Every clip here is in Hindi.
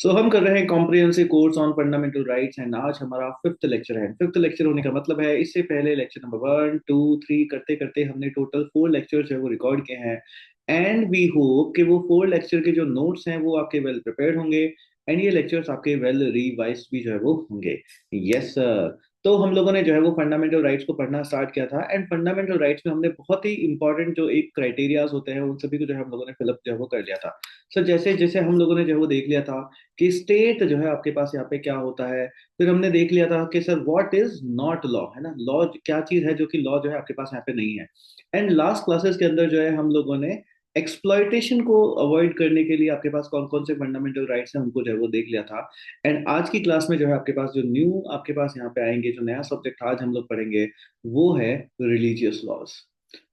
हम कर रहे हैं comprehensive course on fundamental rights and आज हमारा फिफ्थ लेक्चर है। फिफ्थ लेक्चर होने का मतलब है इससे पहले लेक्चर नंबर 1 2 3 करते करते हमने टोटल 4 लेक्चर जो है वो रिकॉर्ड किए हैं। एंड वी होप कि वो 4 लेक्चर के जो नोट्स हैं वो आपके वेल प्रिपेयर्ड होंगे एंड ये लेक्चर्स आपके वेल रिवाइज भी जो है वो होंगे। Yes sir. तो हम लोगों ने जो है वो फंडामेंटल राइट्स को पढ़ना स्टार्ट किया था एंड फंडामेंटल राइट्स में हमने बहुत ही इंपॉर्टेंट जो एक क्राइटेरियाज होते हैं उन सभी को जो है हम लोगों ने फिलअप जो है वो कर लिया था। सर जैसे जैसे हम लोगों ने जो है वो देख लिया था कि स्टेट जो है आपके पास यहाँ पे क्या होता है। फिर हमने देख लिया था कि sir what is not law, है ना, लॉ क्या चीज है जो कि लॉ जो है आपके पास यहाँ पे नहीं है। एंड लास्ट क्लासेस के अंदर जो है हम लोगों ने एक्सप्लॉयटेशन को अवॉइड करने के लिए आपके पास कौन कौन से फंडामेंटल राइट्स हैं उनको जो है वो देख लिया था। एंड आज की क्लास में जो है आपके पास जो न्यू आपके पास यहाँ पे आएंगे, जो नया सब्जेक्ट आज हम लोग पढ़ेंगे वो है रिलीजियस लॉज।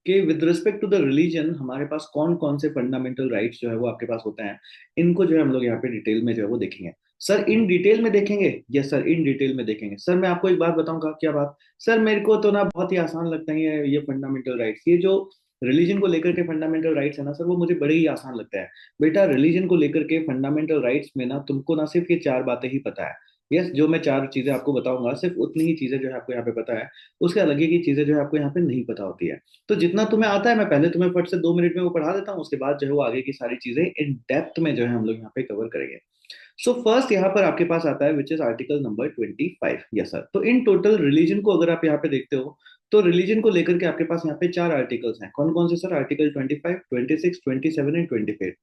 कि with respect to the religion हमारे पास कौन कौन से फंडामेंटल राइट्स जो है वो आपके पास होते हैं, इनको जो है हम लोग यहाँ पे डिटेल में जो है वो देखेंगे। सर इन डिटेल में देखेंगे? यस सर, इन डिटेल में देखेंगे। सर मैं आपको एक बात बताऊंगा, क्या बात? सर मेरे को तो ना बहुत ही आसान लगता है ये फंडामेंटल राइट्स, ये जो रिलीजन को लेकर के फंडामेंटल राइट्स है ना सर, वो मुझे बड़े ही आसान लगता है। बेटा रिलीजन को लेकर के फंडामेंटल राइट्स में ना तुमको ना सिर्फ ये 4 बातें ही पता है। यस, जो मैं 4 चीजें आपको बताऊंगा सिर्फ उतनी ही चीजें जो है आपको यहाँ पे पता है। उसके अलग ही की चीजें जो है आपको यहाँ पे नहीं पता होती है। तो जितना तुम्हें आता है मैं पहले तुम्हें फट से 2 मिनट में वो पढ़ा देता हूँ, उसके बाद जो है वो आगे की सारी चीजें इन डेप्थ में जो है हम लोग यहाँ पे कवर करेंगे। सो फर्स्ट यहाँ पर आपके पास आता है which is article number 25। Yes sir. तो इन टोटल रिलीजन को अगर आप यहाँ पे देखते हो तो रिलीजन को लेकर के आपके पास यहाँ पे 4 आर्टिकल्स हैं। कौन कौन से सर? Article 25, 26, 27 and 25।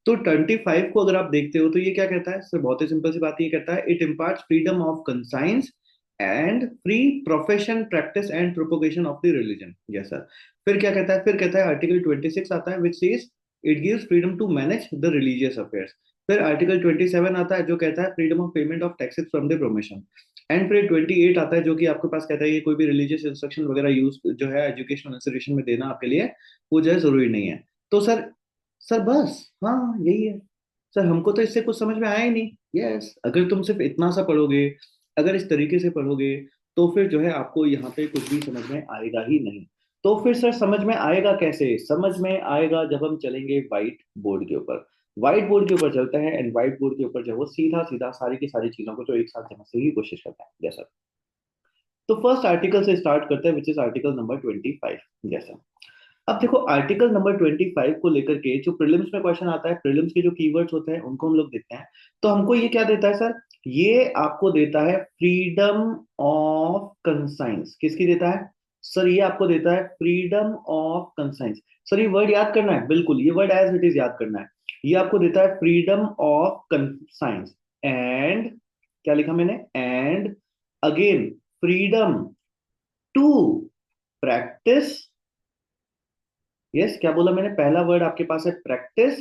तो 25 को अगर आप देखते हो तो ये क्या कहता है सर? बहुत ही सिंपल सी बात, ये कहता है it imparts freedom of conscience and free profession practice and propagation of the religion. Yes sir. फिर क्या कहता है? फिर कहता है आर्टिकल 26 आता है which is it gives freedom to manage the religious affairs. फिर आर्टिकल 27 आता है जो कहता है freedom of payment of taxes from the promotion. And फिर 28 आता है जो कि आपके पास कहता है कि कोई भी रिलीजियस इंस्ट्रक्शन वगैरह यूज जो है एजुकेशनल इंस्टीट्यूशन में देना आपके लिए वो जो है जरूरी नहीं है। तो सर बस हाँ यही है। सर हमको तो इससे कुछ समझ में आया ही नहीं। यस, अगर तुम सिर्फ इतना सा पढ़ोगे, अगर इस तरीके से पढ़ोगे तो फिर जो है आपको यहाँ पे कुछ भी समझ में आएगा ही नहीं। तो फिर सर समझ में आएगा कैसे? समझ में आएगा जब हम चलेंगे व्हाइट बोर्ड के ऊपर। व्हाइट बोर्ड के ऊपर चलते हैं एंड व्हाइट बोर्ड के ऊपर जो है वो सीधा सीधा सारी की सारी चीजों को जो एक साथ समझने की कोशिश करते हैं। जैसा तो फर्स्ट आर्टिकल से स्टार्ट करते हैं विच इज आर्टिकल नंबर 25। जैसा अब देखो आर्टिकल नंबर 25 को लेकर के जो प्रीलिम्स में क्वेश्चन आता है, प्रीलिम्स के जो कीवर्ड्स होते हैं उनको हम लोग देखते हैं। तो हमको ये क्या देता है सर? ये आपको देता है फ्रीडम ऑफ कंसाइंस। किसकी देता है सर? ये आपको देता है फ्रीडम ऑफ कंसाइंस। सर ये वर्ड याद करना है, बिल्कुल ये वर्ड एज इट इज याद करना है। ये आपको देता है फ्रीडम ऑफ कंसाइंस एंड क्या लिखा मैंने? And again freedom to practice. Yes, क्या बोला मैंने? पहला वर्ड आपके पास है प्रैक्टिस,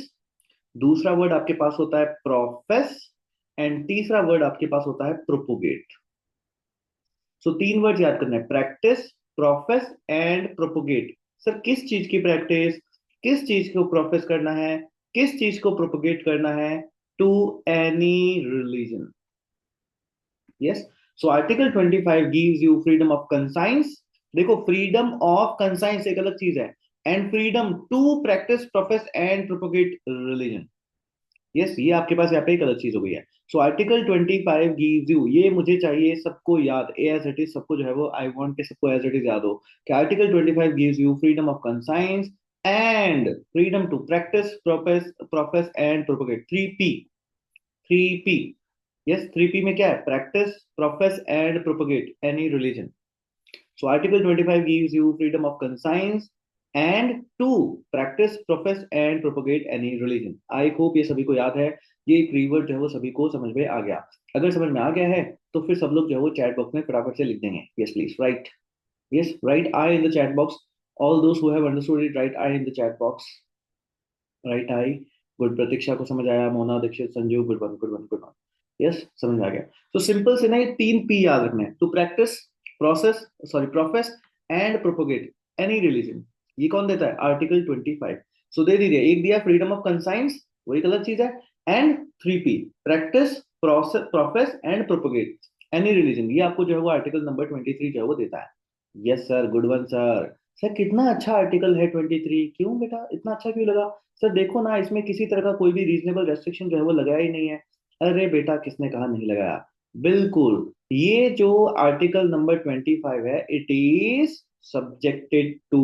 दूसरा वर्ड आपके पास होता है प्रोफेस एंड तीसरा वर्ड आपके पास होता है प्रोपोगेट। सो 3 वर्ड याद करना है, practice, profess and propagate. Sir किस चीज की प्रैक्टिस, किस चीज को प्रोफेस करना है, किस चीज को प्रोपोगेट करना है? To any religion. Yes. So article 25 gives you freedom of conscience. देखो फ्रीडम ऑफ कंसाइंस एक अलग चीज है and freedom to practice profess and propagate religion. Yes, ये आपके पास यहाँ पे एक अलग चीज हो गई है। सो आर्टिकल 25 गिव्स यू, ये मुझे चाहिए सबको याद एज इट इज, सबको जो है वो आई वांट के सबको एज इट इज याद हो कि article 25 gives you freedom of conscience and freedom to practice profess profess and propagate. 3P, 3P। Yes, 3P में क्या है? Practice, profess and propagate any religion. So Article 25 gives you freedom of conscience and to practice, profess and propagate any religion. I hope ये सभी को याद है। ये एक कीवर्ड जो है वो सभी को समझ में आ गया। अगर समझ में आ गया है तो फिर सब लोग जो है वो चैट बॉक्स में फटाफट से लिख देंगे yes please write. Yes write I in the chat box. All those who have understood it write I in the chat box. Write I. Good, Pratiksha को समझ आया, Mona, Dikshit, Sanju, good one good one good one. Yes, समझ आ गया। तो सिंपल से ना ये 3P याद रखना है, to practice, process, sorry profess and propagate any religion. ये कौन देता है? आर्टिकल 25। सो दे दीजिए, एक दिया फ्रीडम ऑफ कंसाइंस, वो एक अलग चीज है, and 3P practice, process, profess and propagate any religion. ये आपको जो है वो आर्टिकल नंबर 23 जो है वो देता है। Yes sir, good one sir. Sir कितना अच्छा आर्टिकल है 23, क्यों बेटा इतना अच्छा क्यों लगा? सर देखो ना, इसमें किसी तरह का कोई भी रीजनेबल रेस्ट्रिक्शन जो है वो लगाया ही नहीं है। अरे बेटा किसने कहा नहीं लगाया, बिल्कुल। ये जो आर्टिकल नंबर 25 है, इट इज सब्जेक्टेड टू।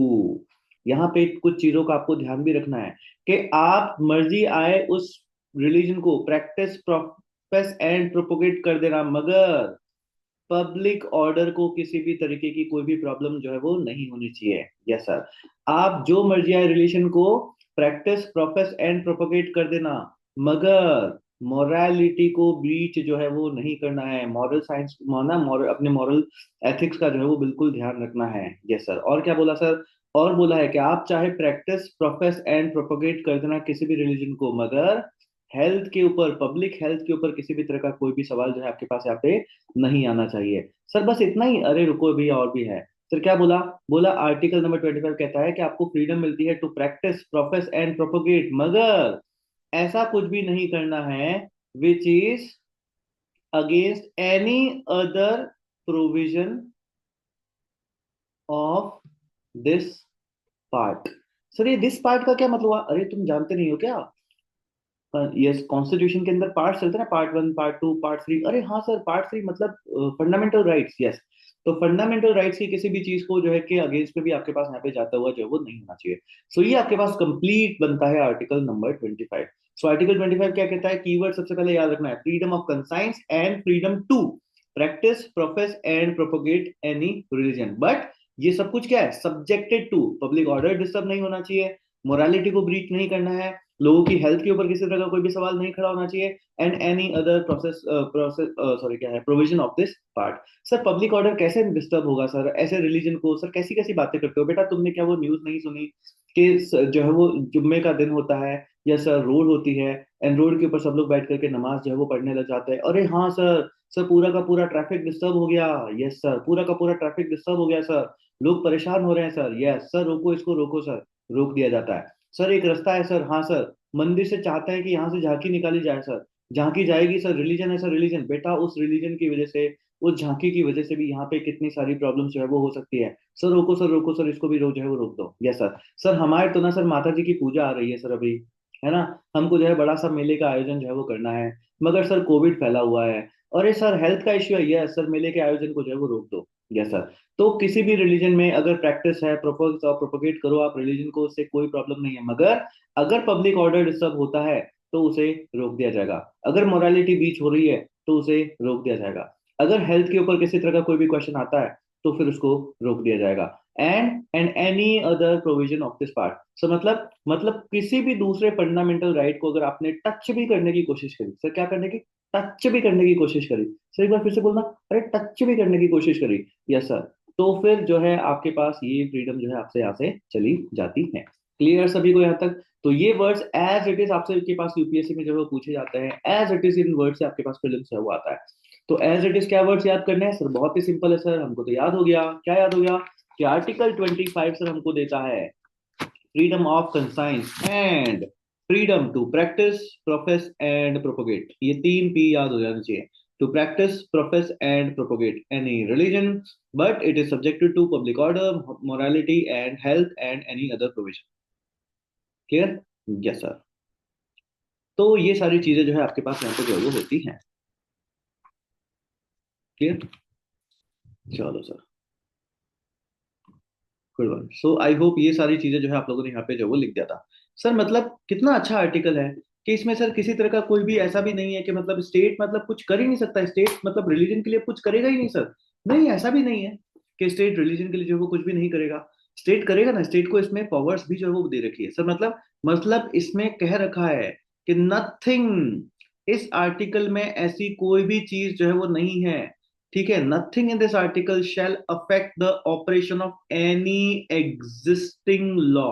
यहाँ पे कुछ चीजों का आपको ध्यान भी रखना है कि आप मर्जी आए उस रिलीजन को प्रैक्टिस प्रोफेस एंड प्रोपोगेट कर देना, मगर पब्लिक ऑर्डर को किसी भी तरीके की कोई भी प्रॉब्लम जो है वो नहीं होनी चाहिए। Yes sir. आप जो मर्जी आए रिलेशन को प्रैक्टिस प्रोफेस एंड प्रोपोगेट कर देना, मगर मोरालिटी को ब्रीच जो है वो नहीं करना है। मॉरल साइंस माना, मॉरल अपने मॉरल एथिक्स का जो है वो बिल्कुल ध्यान रखना है। Yes sir. और क्या बोला सर? और बोला है कि आप चाहे प्रैक्टिस प्रोफेस एंड प्रोपोगेट कर देना किसी भी रिलीजन को, मगर हेल्थ के ऊपर, पब्लिक हेल्थ के ऊपर किसी भी तरह का कोई भी सवाल जो है आपके पास यहाँ पे नहीं आना चाहिए। सर बस इतना ही? अरे रुको भी, और भी है। सर क्या बोला? बोला आर्टिकल नंबर 25 कहता है कि आपको फ्रीडम मिलती है to practice profess and propagate, मगर ऐसा कुछ भी नहीं करना है which is against any other provision of this part. Sir ये दिस पार्ट का क्या मतलब हुआ? अरे तुम जानते नहीं हो क्या? यस, कॉन्स्टिट्यूशन के अंदर पार्ट चलते हैं ना, पार्ट 1, पार्ट 2, पार्ट 3। अरे हाँ सर, पार्ट 3 मतलब फंडामेंटल राइट्स। यस। तो फंडामेंटल राइट्स की किसी भी चीज को जो है कि अगेंस्ट में भी आपके पास यहाँ पे जाता हुआ जो है वो नहीं होना चाहिए। सो ये आपके पास कंप्लीट बनता है आर्टिकल नंबर 25। सो आर्टिकल 25 क्या कहता है? कीवर्ड सबसे पहले याद रखना है, freedom of conscience and freedom to practice profess and propagate any religion. But ये सब कुछ क्या है? Subjected to, public order disturb नहीं होना चाहिए, मोरालिटी को ब्रीच नहीं करना है, लोगों की हेल्थ के ऊपर किसी तरह का कोई भी सवाल नहीं खड़ा होना चाहिए, and any other process sorry क्या है, provision of this part. Sir public order कैसे डिस्टर्ब होगा सर ऐसे रिलीजन को? सर कैसी कैसी बातें करते हो बेटा? तुमने क्या वो न्यूज नहीं सुनी कि जो है वो जुम्मे का दिन होता है, या सर रोड होती है, एंड रोड के ऊपर सब लोग बैठ करके नमाज जो है वो पढ़ने लग जाते हैं। अरे हाँ सर, सर पूरा का पूरा ट्रैफिक डिस्टर्ब हो गया। यस सर, पूरा का पूरा ट्रैफिक डिस्टर्ब हो गया सर, लोग परेशान हो रहे हैं सर। यस सर, रोको इसको, रोको सर। रोक दिया जाता है। सर एक रास्ता है सर, हाँ सर, मंदिर से चाहते हैं कि यहाँ से झांकी निकाली जाए सर, झांकी जाएगी सर, रिलीजन है सर, रिलीजन बेटा, उस रिलीजन की वजह से, उस झांकी की वजह से भी यहाँ पे कितनी सारी प्रॉब्लम जो है वो हो सकती है। सर रोको सर, रोको सर, इसको भी रोक जो है वो रोक दो। Yes sir. सर हमारे तो ना सर माता जी की पूजा आ रही है सर अभी, है ना, हमको जो है बड़ा सा मेले का आयोजन जो है वो करना है, मगर सर कोविड फैला हुआ है। अरे सर हेल्थ का इश्यू है। यस सर, मेले के आयोजन को जो है वो रोक दो। Yes sir. तो किसी भी रिलीजन में अगर प्रैक्टिस है, प्रोपोज और प्रोपोगेट करो आप रिलीजन को, उससे कोई प्रॉब्लम नहीं है, मगर अगर पब्लिक ऑर्डर डिस्टर्ब होता है तो उसे रोक दिया जाएगा। अगर मोरालिटी बीच हो रही है तो उसे रोक दिया जाएगा। अगर हेल्थ के ऊपर किसी तरह का कोई भी क्वेश्चन आता है तो फिर उसको रोक दिया जाएगा। And any other provision of this part. So मतलब किसी भी दूसरे फंडामेंटल राइट को अगर आपने टच भी करने की कोशिश करी, सर क्या करने की? टच भी करने की कोशिश करी। सर एक बार फिर से बोलना। अरे टच भी करने की कोशिश करी। Yes sir. तो फिर जो है आपके पास ये फ्रीडम जो है आपसे यहाँ से चली जाती है। क्लियर सभी को यहाँ तक? तो ये वर्ड्स एज इट इज आपसे के पास यूपीएससी में जो है वो पूछे जाते हैं, as it is in word से आपके पास प्रीलिम्स है वो आता है। तो एज इट इज क्या वर्ड्स याद करने हैं सर? बहुत ही सिंपल है सर, हमको तो याद हो गया। क्या याद हो गया? कि आर्टिकल 25 सर हमको देता है freedom of conscience and freedom to practice profess and propagate. ये तीन पी याद हो जाना चाहिए। To practice profess and propagate any religion, but it is subjected to public order, morality and health and any other provision. Clear? Yes sir. तो ये सारी चीजें जो है आपके पास यहाँ पे जो है वो होती हैं। क्लियर? चलो sir, good one. So I hope ये सारी चीजें जो है आप लोगों ने यहाँ पे जो है वो लिख दिया था। सर मतलब कितना अच्छा आर्टिकल है कि इसमें सर किसी तरह का कोई भी ऐसा भी नहीं है कि मतलब स्टेट मतलब कुछ कर ही नहीं सकता, स्टेट मतलब रिलीजन के लिए कुछ करेगा ही नहीं सर। नहीं, ऐसा भी नहीं है कि स्टेट रिलीजन के लिए जो है वो कुछ भी नहीं करेगा। स्टेट करेगा ना, स्टेट को इसमें पावर्स भी जो है वो दे रखी है सर। मतलब इसमें कह रखा है कि नथिंग, इस आर्टिकल में ऐसी कोई भी चीज जो है वो नहीं है। ठीक है, nothing in this article shall affect the operation of any existing law.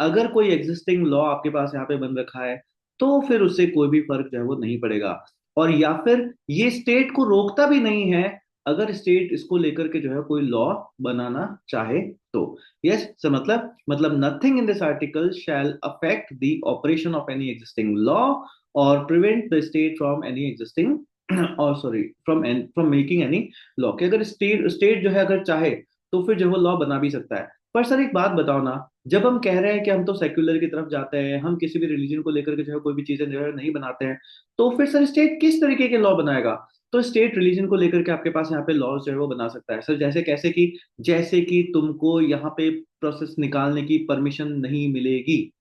अगर कोई एग्जिस्टिंग लॉ आपके पास यहाँ पे बन रखा है तो फिर उससे कोई भी फर्क जो है वो नहीं पड़ेगा। और या फिर ये स्टेट को रोकता भी नहीं है अगर स्टेट इसको लेकर के जो है कोई लॉ बनाना चाहे तो। यस सर, मतलब nothing in this article shall affect the operation of any existing law और prevent the state from any existing और sorry from making any law. कि अगर स्टेट जो है अगर चाहे तो फिर जो वो लॉ बना भी सकता है। पर सर एक बात बताओ ना, जब हम कह रहे हैं कि हम तो सेक्युलर की तरफ जाते हैं, हम किसी भी रिलीजन को लेकर के जो है कोई भी चीजें जो है नहीं बनाते हैं, तो फिर सर स्टेट किस तरीके के लॉ बनाएगा? तो स्टेट रिलीजन को लेकर के आपके पास यहाँ पे लॉज जो है वो बना सकता है सर। जैसे कैसे कि, जैसे कि तुमको यहाँ पे प्रोसेस निकालने की परमिशन नहीं मिलेगी,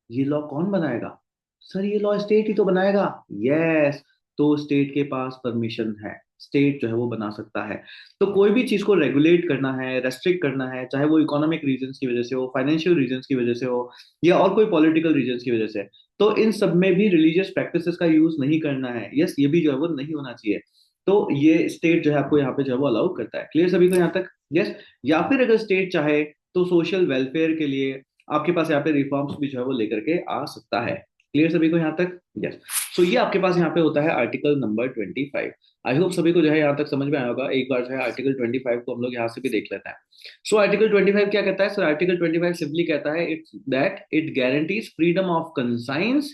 ये लॉ कौन बनाएगा? सर ये लॉ स्टेट ही तो बनाएगा। यस, तो स्टेट के पास परमिशन है, स्टेट जो है वो बना सकता है। तो कोई भी चीज को रेगुलेट करना है, रेस्ट्रिक्ट करना है, चाहे वो इकोनॉमिक रीजंस की वजह से हो, फाइनेंशियल रीजंस की वजह से हो, या और कोई पॉलिटिकल रीजंस की वजह से, तो इन सब में भी रिलीजियस प्रैक्टिसेस का यूज नहीं करना है। यस, ये भी जो है वो नहीं होना चाहिए। तो ये स्टेट जो है आपको यहाँ पे जो है वो अलाउ करता है। क्लियर सभी को यहाँ तक? यस। या फिर अगर स्टेट चाहे तो सोशल वेलफेयर के लिए आपके पास यहाँ पे रिफॉर्म्स भी जो है वो लेकर के आ सकता है। क्लियर सभी को यहाँ तक? यस। सो ये आपके पास यहाँ पे होता है आर्टिकल नंबर 25। आई होप सभी को जो है यहाँ तक समझ में आया होगा। एक बार जो है आर्टिकल 25 को हम लोग यहाँ से भी देख लेते हैं। सो आर्टिकल 25 क्या कहता है सर? आर्टिकल 25 सिंपली कहता है it's that it guarantees freedom of conscience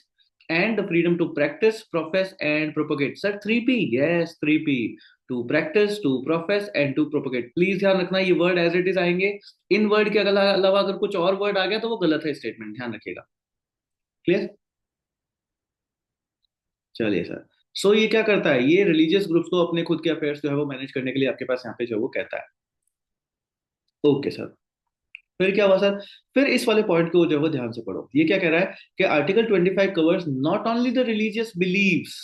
and the freedom to practice, profess and propagate. Sir 3P, yes 3P, to practice, to profess and to propagate. Please ध्यान रखना ये वर्ड एज इट इज आएंगे। इन वर्ड के अलावा अगर कुछ और वर्ड आ गया तो वो गलत है स्टेटमेंट, ध्यान रखिएगा। क्लियर? चलिए सर। सो ये क्या करता है? ये रिलीजियस ग्रुप्स को अपने खुद के अफेयर्स जो है वो मैनेज करने के लिए आपके पास यहाँ पे जो है वो कहता है। Okay sir. फिर क्या हुआ सर? फिर इस वाले पॉइंट को जो है वो ध्यान से पढ़ो। ये क्या कह रहा है कि article 25 covers not only the religious believes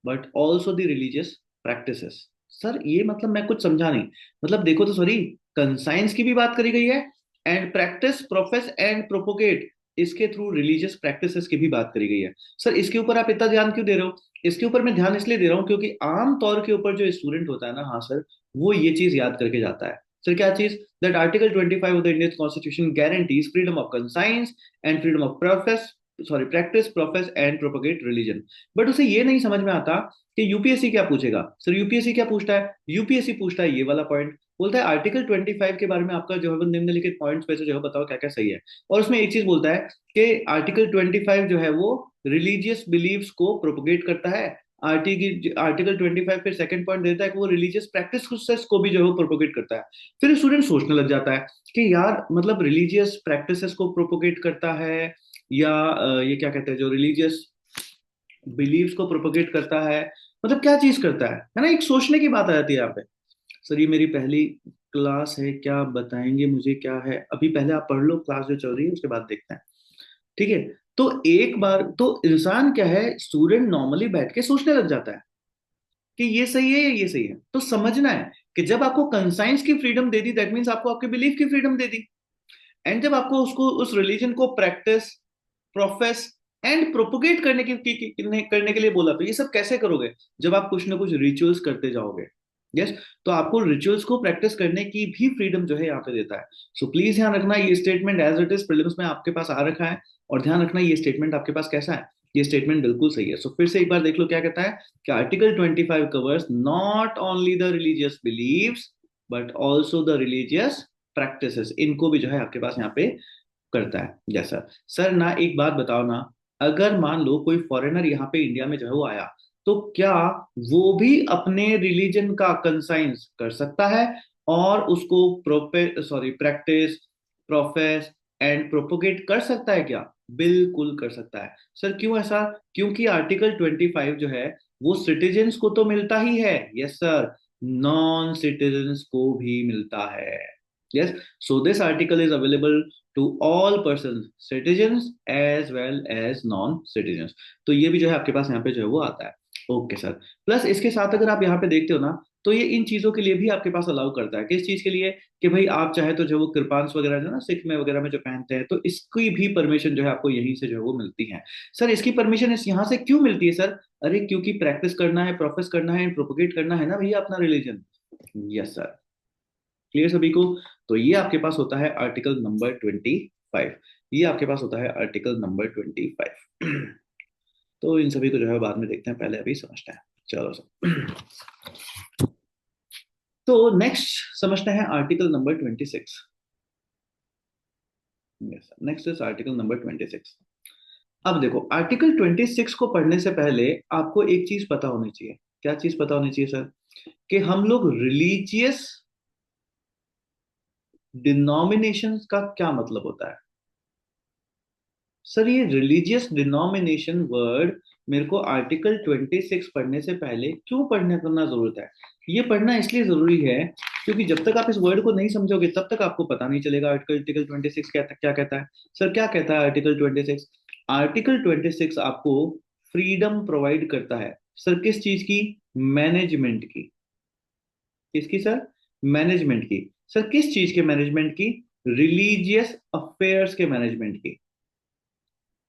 but also the religious practices. Sir ये मतलब मैं कुछ समझा नहीं। मतलब देखो तो सॉरी, कंसाइंस की भी बात करी गई है, and practice, profess and propagate, इसके थ्रू रिलीजियस प्रैक्टिसेस की भी बात करी गई है। सर इसके ऊपर आप इतना ध्यान क्यों दे रहे हो? इसके ऊपर मैं ध्यान इसलिए दे रहा हूँ क्योंकि आम तौर के ऊपर जो स्टूडेंट होता है ना, हाँ सर, वो ये चीज याद करके जाता है। सर क्या चीज? That article 25 of the Indian constitution guarantees freedom of conscience and freedom of profess, sorry practice, profess and propagate religion. But उसे ये नहीं समझ में आता कि यूपीएससी क्या पूछेगा। सर यूपीएससी क्या पूछता है? यूपीएससी पूछता है ये वाला पॉइंट, बोलता है आर्टिकल 25 के बारे में आपका जो है वो निम्नलिखित पॉइंट्स पे से जो है बताओ क्या क्या सही है। और उसमें एक चीज बोलता है कि आर्टिकल 25 जो है वो रिलीजियस बिलीव्स को प्रोपोगेट करता है। आर्टिकल 25 फिर सेकंड पॉइंट देता है कि वो रिलीजियस प्रैक्टिसेस को भी जो है वो प्रोपोगेट करता है। फिर स्टूडेंट सोचने लग जाता है कि यार मतलब रिलीजियस प्रैक्टिसेस को प्रोपोगेट करता है, या ये क्या कहते हैं जो रिलीजियस बिलीव्स को प्रोपोगेट करता है, मतलब क्या चीज करता है ना? एक सोचने की बात आ जाती है यहाँ पे। सर ये मेरी पहली क्लास है, क्या बताएंगे मुझे क्या है? अभी पहले आप पढ़ लो, क्लास जो चल रही है उसके बाद देखते हैं। ठीक है? तो एक बार तो इंसान क्या है, स्टूडेंट नॉर्मली बैठ के सोचने लग जाता है कि ये सही है या ये सही है। तो समझना है कि जब आपको कंसाइंस की freedom they the, that means आपको आपके बिलीफ की फ्रीडम दे दी। एंड जब आपको उसको उस रिलीजन को प्रैक्टिस, प्रोफेस एंड प्रोपोगेट करने के लिए बोला, तो ये सब कैसे करोगे? जब आप कुछ ना कुछ रिचुअल्स करते जाओगे। यस। तो आपको रिचुअल्स को प्रैक्टिस करने की भी फ्रीडम जो है यहाँ पे देता है। सो प्लीज ध्यान रखना ये statement as it is prelims में आपके पास आ रखा है। और ध्यान रखना ये स्टेटमेंट आपके पास कैसा है? ये स्टेटमेंट बिल्कुल सही है। सो फिर से एक बार देख लो क्या कहता है कि article 25 covers not only the religious believes but also the religious practices, इनको भी जो है आपके पास यहाँ पे करता है। जैसा सर ना एक बात बताओ ना, अगर मान लो कोई फॉरेनर यहाँ पे इंडिया में जो है वो आया, तो क्या वो भी अपने रिलीजन का कंसाइंस कर सकता है और उसको प्रोफे sorry practice, profess and propagate कर सकता है क्या? बिल्कुल कर सकता है। सर क्यों ऐसा? क्योंकि आर्टिकल 25 जो है वो सिटीजन्स को तो मिलता ही है, यस सर, नॉन सिटीजन्स को भी मिलता है। Yes. So this article is available to all persons, citizens as well as non citizens। तो ये भी जो है आपके पास यहाँ पे जो है वो आता है। Okay sir. प्लस इसके साथ अगर आप यहाँ पे देखते हो ना, तो ये इन चीजों के लिए भी आपके पास अलाउ करता है। किस चीज के लिए? कि भाई आप चाहे तो जो वो कृपांश वगैरह जो ना सिख में वगैरह में जो पहनते हैं, तो इसकी भी परमिशन जो है आपको यहीं से जो है वो मिलती है। सर इसकी परमिशन इस यहाँ से क्यों मिलती है सर? अरे क्योंकि प्रैक्टिस करना है, प्रोफेस करना है, प्रोपोगेट करना है ना भैया अपना रिलीजन। Yes sir. क्लियर सभी को? तो ये आपके पास होता है आर्टिकल नंबर 25। ये आपके पास होता है आर्टिकल नंबर 25। तो इन सभी को जो है बाद में देखते हैं, पहले अभी समझते हैं। चलो सर। तो नेक्स्ट समझते हैं article number 26। Yes, next is article number 26। अब देखो आर्टिकल 26 को पढ़ने से पहले आपको एक चीज पता होनी चाहिए। क्या चीज पता होनी चाहिए सर? कि हम लोग रिलीजियस डिनोमिनेशन का क्या मतलब होता है? सर ये रिलीजियस डिनोमिनेशन वर्ड मेरे को आर्टिकल 26 पढ़ने से पहले क्यों पढ़ने करना जरूरत है? ये पढ़ना इसलिए जरूरी है क्योंकि जब तक आप इस वर्ड को नहीं समझोगे तब तक आपको पता नहीं चलेगा आर्टिकल 26 क्या कहता है। सर क्या कहता है आर्टिकल 26? आर्टिकल 26 आपको फ्रीडम प्रोवाइड करता है। सर किस चीज की? मैनेजमेंट की। किसकी सर? मैनेजमेंट की। सर किस चीज के मैनेजमेंट की? रिलीजियस अफेयर्स के मैनेजमेंट की।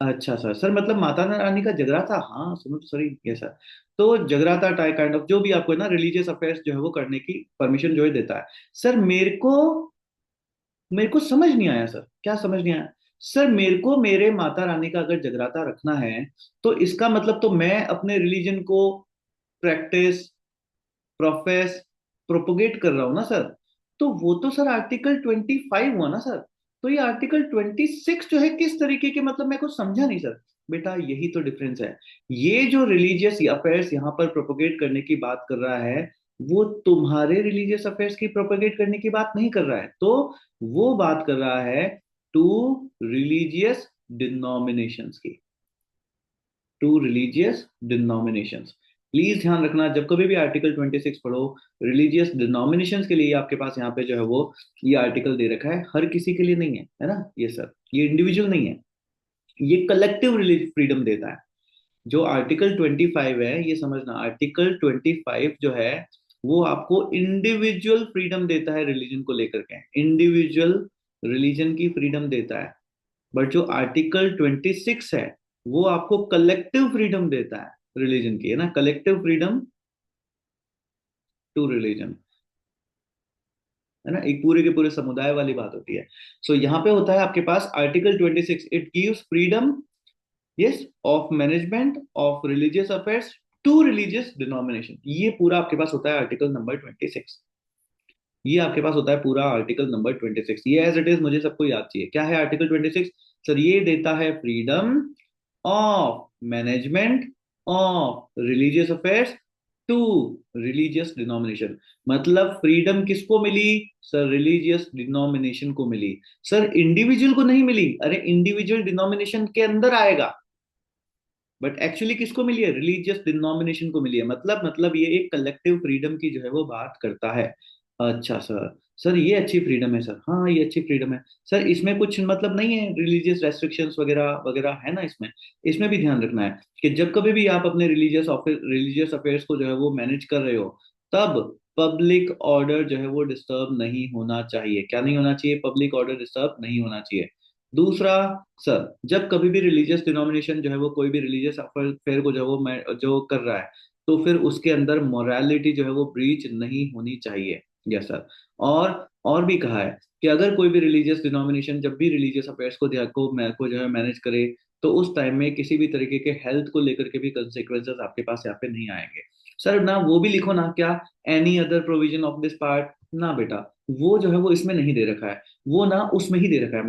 अच्छा सर, सर मतलब माता रानी का जगराता, हाँ सुनो तो सही है सर। तो जगराता टाइप काइंड ऑफ जो भी आपको है ना रिलीजियस अफेयर्स जो है वो करने की परमिशन जो है देता है। सर मेरे को समझ नहीं आया सर, क्या समझ नहीं आया? सर मेरे को मेरे माता रानी का अगर जगराता रखना है तो इसका मतलब तो मैं अपने रिलीजन को प्रैक्टिस, प्रोफेस, प्रोपोगेट कर रहा हूं ना सर। तो वो तो सर आर्टिकल 25 हुआ ना सर। तो ये आर्टिकल 26 जो है किस तरीके के, मतलब मैं कुछ समझा नहीं सर। बेटा यही तो डिफरेंस है। ये जो रिलीजियस अफेयर्स यहाँ पर प्रोपोगेट करने की बात कर रहा है वो तुम्हारे रिलीजियस अफेयर्स की प्रोपोगेट करने की बात नहीं कर रहा है। तो वो बात कर रहा है टू रिलीजियस डिनोमिनेशंस की। To religious denominations. प्लीज ध्यान रखना जब कभी भी आर्टिकल 26 पढ़ो, रिलीजियस डिनोमिनेशंस के लिए आपके पास यहाँ पे जो है वो ये आर्टिकल दे रखा है, हर किसी के लिए नहीं है ना ये सर, ये इंडिविजुअल नहीं है, ये कलेक्टिव रिलीज फ्रीडम देता है। जो आर्टिकल 25 है ये समझना, आर्टिकल 25 जो है वो आपको इंडिविजुअल फ्रीडम देता है रिलीजन को लेकर के, इंडिविजुअल रिलीजन की फ्रीडम देता है। बट जो आर्टिकल 26 है वो आपको कलेक्टिव फ्रीडम देता है रिलीजन की, है ना, कलेक्टिव फ्रीडम टू रिलीजन, है ना, एक पूरे के पूरे समुदाय वाली बात होती है। सो यहाँ पे होता है आपके पास article 26, it gives freedom, yes, of management of religious affairs to religious denomination. ये पूरा आपके पास होता है आर्टिकल नंबर 26। ये आपके पास होता है पूरा आर्टिकल नंबर 26। ये एज इट इज मुझे सबको याद चाहिए, क्या है आर्टिकल 26? सर ये देता है freedom of management of religious affairs to religious denomination. मतलब फ्रीडम किसको मिली? सर रिलीजियस डिनोमिनेशन को मिली। सर इंडिविजुअल को नहीं मिली, अरे इंडिविजुअल डिनोमिनेशन के अंदर आएगा, बट एक्चुअली किसको मिली है? रिलीजियस डिनोमिनेशन को मिली है। मतलब ये एक कलेक्टिव फ्रीडम की जो है वो बात करता है। अच्छा सर, सर ये अच्छी फ्रीडम है सर, हाँ ये अच्छी फ्रीडम है सर, इसमें कुछ मतलब नहीं है रिलीजियस रेस्ट्रिक्शंस वगैरह वगैरह है ना इसमें। इसमें भी ध्यान रखना है कि जब कभी भी आप अपने रिलीजियस अफेयर्स को जो है वो मैनेज कर रहे हो तब पब्लिक ऑर्डर जो है वो डिस्टर्ब नहीं होना चाहिए। क्या नहीं होना चाहिए? पब्लिक ऑर्डर डिस्टर्ब नहीं होना चाहिए। दूसरा, सर जब कभी भी रिलीजियस डिनोमिनेशन जो है वो कोई भी रिलीजियस अफेयर को जो है वो जो कर रहा है तो फिर उसके अंदर मोरालिटी जो है वो ब्रीच नहीं होनी चाहिए। Yes sir. और भी कहा है कि अगर कोई भी रिलीजियस डिनोमिनेशन जब भी रिलीजियस अफेयर्स को जो है मैनेज करे तो उस टाइम में किसी भी तरीके के हेल्थ को लेकर के भी कंसिक्वेंसेस आपके पास यहाँ पे नहीं आएंगे। सर ना वो भी लिखो ना, क्या any other provision of this part, ना बेटा वो जो है वो इसमें नहीं दे रखा है, वो ना उसमें ही दे रखा है।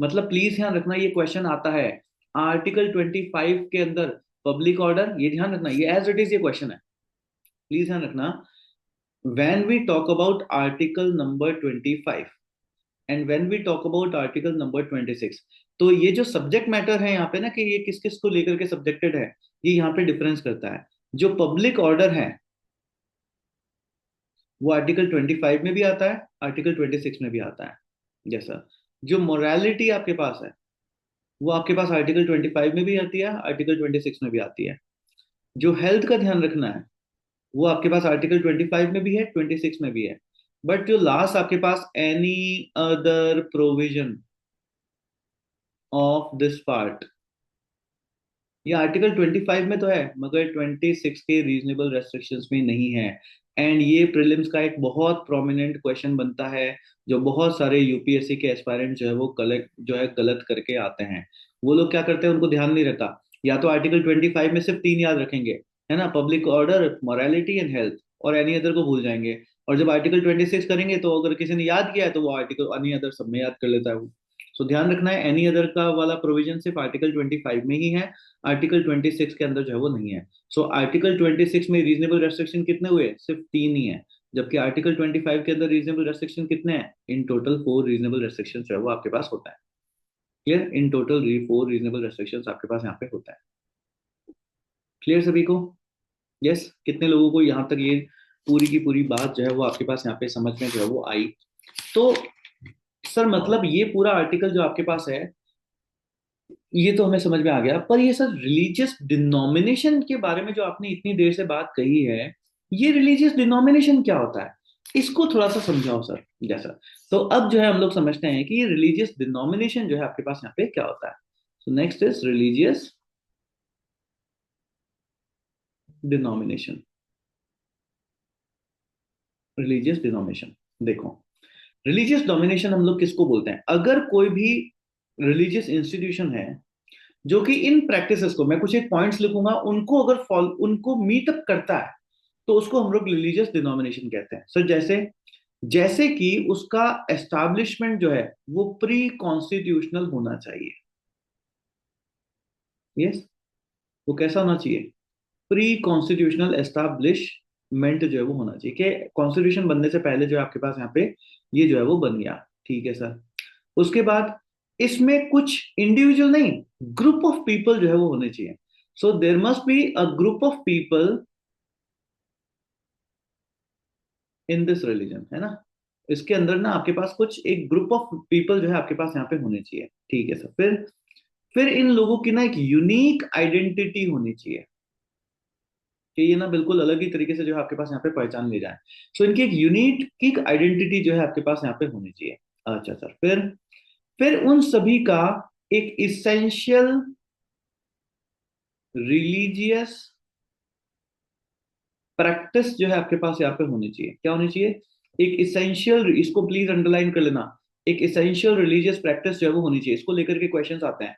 मतलब प्लीज ध्यान रखना ये क्वेश्चन आता है आर्टिकल 25 के अंदर पब्लिक ऑर्डर, ये ध्यान रखना, ये एज इट इज ये क्वेश्चन है, प्लीज ध्यान रखना। when we talk about article number 25 and when we talk about article number 26, तो ये जो सब्जेक्ट मैटर है यहाँ पे ना कि ये किस किस को लेकर के सब्जेक्टेड है, ये यहाँ पे डिफरेंस करता है। जो पब्लिक ऑर्डर है वो आर्टिकल 25 में भी आता है, आर्टिकल 26 में भी आता है। जैसा जो मोरालिटी आपके पास है वो आपके पास आर्टिकल 25 में भी आती है, आर्टिकल 26 में भी आती है। जो हेल्थ का ध्यान रखना है वो आपके पास आर्टिकल 25 में भी है, 26 में भी है। बट जो लास्ट आपके पास any other provision of this part, ये आर्टिकल 25 में तो है मगर 26 के रीजनेबल रेस्ट्रिक्शंस में नहीं है। एंड ये प्रीलिम्स का एक बहुत प्रोमिनेंट क्वेश्चन बनता है जो बहुत सारे यूपीएससी के एस्पायरेंट जो है वो कलेक्ट जो है गलत करके आते हैं। वो लोग क्या करते हैं, उनको ध्यान नहीं रहता, या तो आर्टिकल 25 में सिर्फ तीन याद रखेंगे, है ना, public order, morality and health, और एनी अदर को भूल जाएंगे। और जब आर्टिकल 26 करेंगे तो अगर किसी ने याद किया है तो वो आर्टिकल एनी अदर सब में याद कर लेता है वो। सो ध्यान रखना है एनी अदर का वाला प्रोविजन सिर्फ आर्टिकल 25 में ही है, आर्टिकल 26 के अंदर जो है वो नहीं है। सो आर्टिकल 26 में रीजनेबल रेस्ट्रिक्शन कितने हुए? सिर्फ तीन ही है। जबकि आर्टिकल 25 के अंदर रीजनेबल रेस्ट्रिक्शन कितने हैं? इन टोटल 4 रीजनेबल रेस्ट्रिक्शन जो है वो आपके पास होता है। Clear? In total 4 reasonable restriction आपके पास यहाँ पे होता है। क्लियर सभी को? यस? कितने लोगों को यहाँ तक ये पूरी की पूरी बात जो है वो आपके पास यहाँ पे समझ में जो है वो आई? तो सर मतलब ये पूरा आर्टिकल जो आपके पास है, ये तो हमें समझ में आ गया, पर ये सर रिलीजियस डिनोमिनेशन के बारे में जो आपने इतनी देर से बात कही है, ये रिलीजियस डिनोमिनेशन क्या होता है? इसको थोड़ा सा समझाओ सर जैसा। तो अब जो है हम लोग समझते हैं कि ये रिलीजियस डिनोमिनेशन जो है आपके पास यहाँ पे क्या होता है। So next is religious denomination. Religious denomination, देखो, रिलीजियस डोमिनेशन हम लोग किसको बोलते हैं? अगर कोई भी रिलीजियस इंस्टीट्यूशन है जो कि इन प्रैक्टिसेस को, मैं कुछ एक पॉइंट्स लिखूंगा, उनको अगर फॉलो, उनको मीटअप करता है, तो उसको हम लोग रिलीजियस डिनोमिनेशन कहते हैं सर। जैसे जैसे कि उसका एस्टैब्लिशमेंट जो है वो प्री कॉन्स्टिट्यूशनल होना चाहिए। यस? वो कैसा होना चाहिए? प्री कॉन्स्टिट्यूशनल एस्टैब्लिशमेंट जो है वो होना चाहिए, कि कॉन्स्टिट्यूशन बनने से पहले जो है आपके पास यहाँ पे ये जो है वो बन गया। ठीक है सर। उसके बाद इसमें कुछ इंडिविजुअल नहीं, ग्रुप ऑफ पीपल जो है वो होने चाहिए। So there must be a group of people in this religion, है ना? इसके अंदर ना आपके पास कुछ एक ग्रुप ऑफ पीपल जो है आपके पास यहाँ पे होने चाहिए। ठीक है सर। फिर इन लोगों की ना एक यूनिक आइडेंटिटी होनी चाहिए, कि ये ना बिल्कुल अलग ही तरीके से जो है आपके पास यहाँ पे पहचान ले जाए। सो इनकी एक यूनिक आइडेंटिटी जो है आपके पास यहाँ पे होनी चाहिए। अच्छा सर। फिर उन सभी का एक इसेंशियल रिलीजियस प्रैक्टिस जो है आपके पास यहाँ पे होनी चाहिए। क्या होनी चाहिए? एक इसेंशियल, इसको प्लीज अंडरलाइन कर लेना, एक इसेंशियल रिलीजियस प्रैक्टिस जो है वो होनी चाहिए। इसको लेकर के क्वेश्चंस आते हैं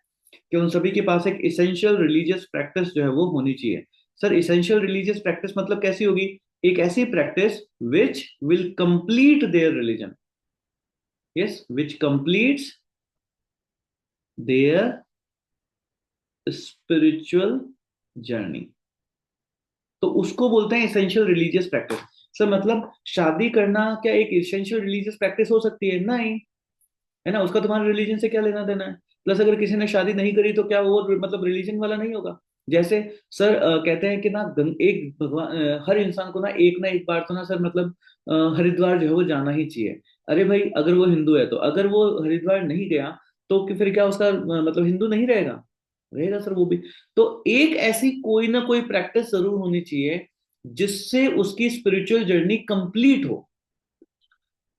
कि उन सभी के पास एक इसेंशियल रिलीजियस प्रैक्टिस जो है वो होनी चाहिए। सर इसेंशियल रिलीजियस प्रैक्टिस मतलब कैसी होगी? एक ऐसी practice which will complete their religion. Yes, which completes their spiritual journey, तो उसको बोलते हैं इसेंशियल रिलीजियस प्रैक्टिस। सर मतलब शादी करना क्या एक इसेंशियल रिलीजियस प्रैक्टिस हो सकती है? नहीं, है ना? उसका तुम्हारे रिलीजन से क्या लेना देना है? प्लस अगर किसी ने शादी नहीं करी तो क्या वो मतलब रिलीजन वाला नहीं होगा? जैसे सर कहते हैं कि ना एक भगवान, हर इंसान को ना एक बार तो ना सर मतलब हरिद्वार जो है वो जाना ही चाहिए। अरे भाई, अगर वो हिंदू है तो अगर वो हरिद्वार नहीं गया तो फिर क्या उसका मतलब हिंदू नहीं रहेगा? रहेगा सर वो भी। तो एक ऐसी कोई ना कोई प्रैक्टिस जरूर होनी चाहिए जिससे उसकी स्पिरिचुअल जर्नी कंप्लीट हो,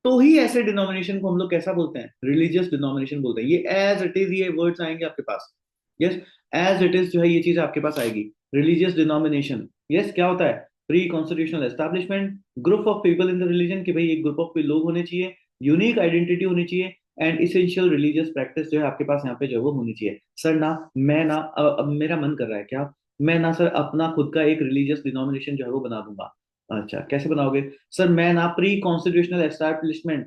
तो ही ऐसे डिनोमिनेशन को हम लोग कैसा बोलते हैं? रिलीजियस डिनोमिनेशन बोलते हैं। ये एज इट इज ये वर्ड्स आएंगे आपके पास। यस, एज इट इज जो है ये चीज आपके पास आएगी। रिलीजियस डिनोमिनेशन, यस, क्या होता है? Pre constitutional establishment, group of people in the religion, कि भाई एक ग्रुप ऑफ लोग होने चाहिए, यूनिक आइडेंटिटी होनी चाहिए, एंड इसेंशियल रिलीजियस प्रैक्टिस जो है आपके पास यहाँ पे जो है वो होनी चाहिए। सर ना मैं ना अब मेरा मन कर रहा है क्या, मैं ना सर अपना खुद का एक रिलीजियस डिनोमिनेशन जो है वो बना दूंगा। अच्छा, कैसे बनाओगे? सर मैं ना प्री कॉन्स्टिट्यूशनल एस्टैब्लिशमेंट,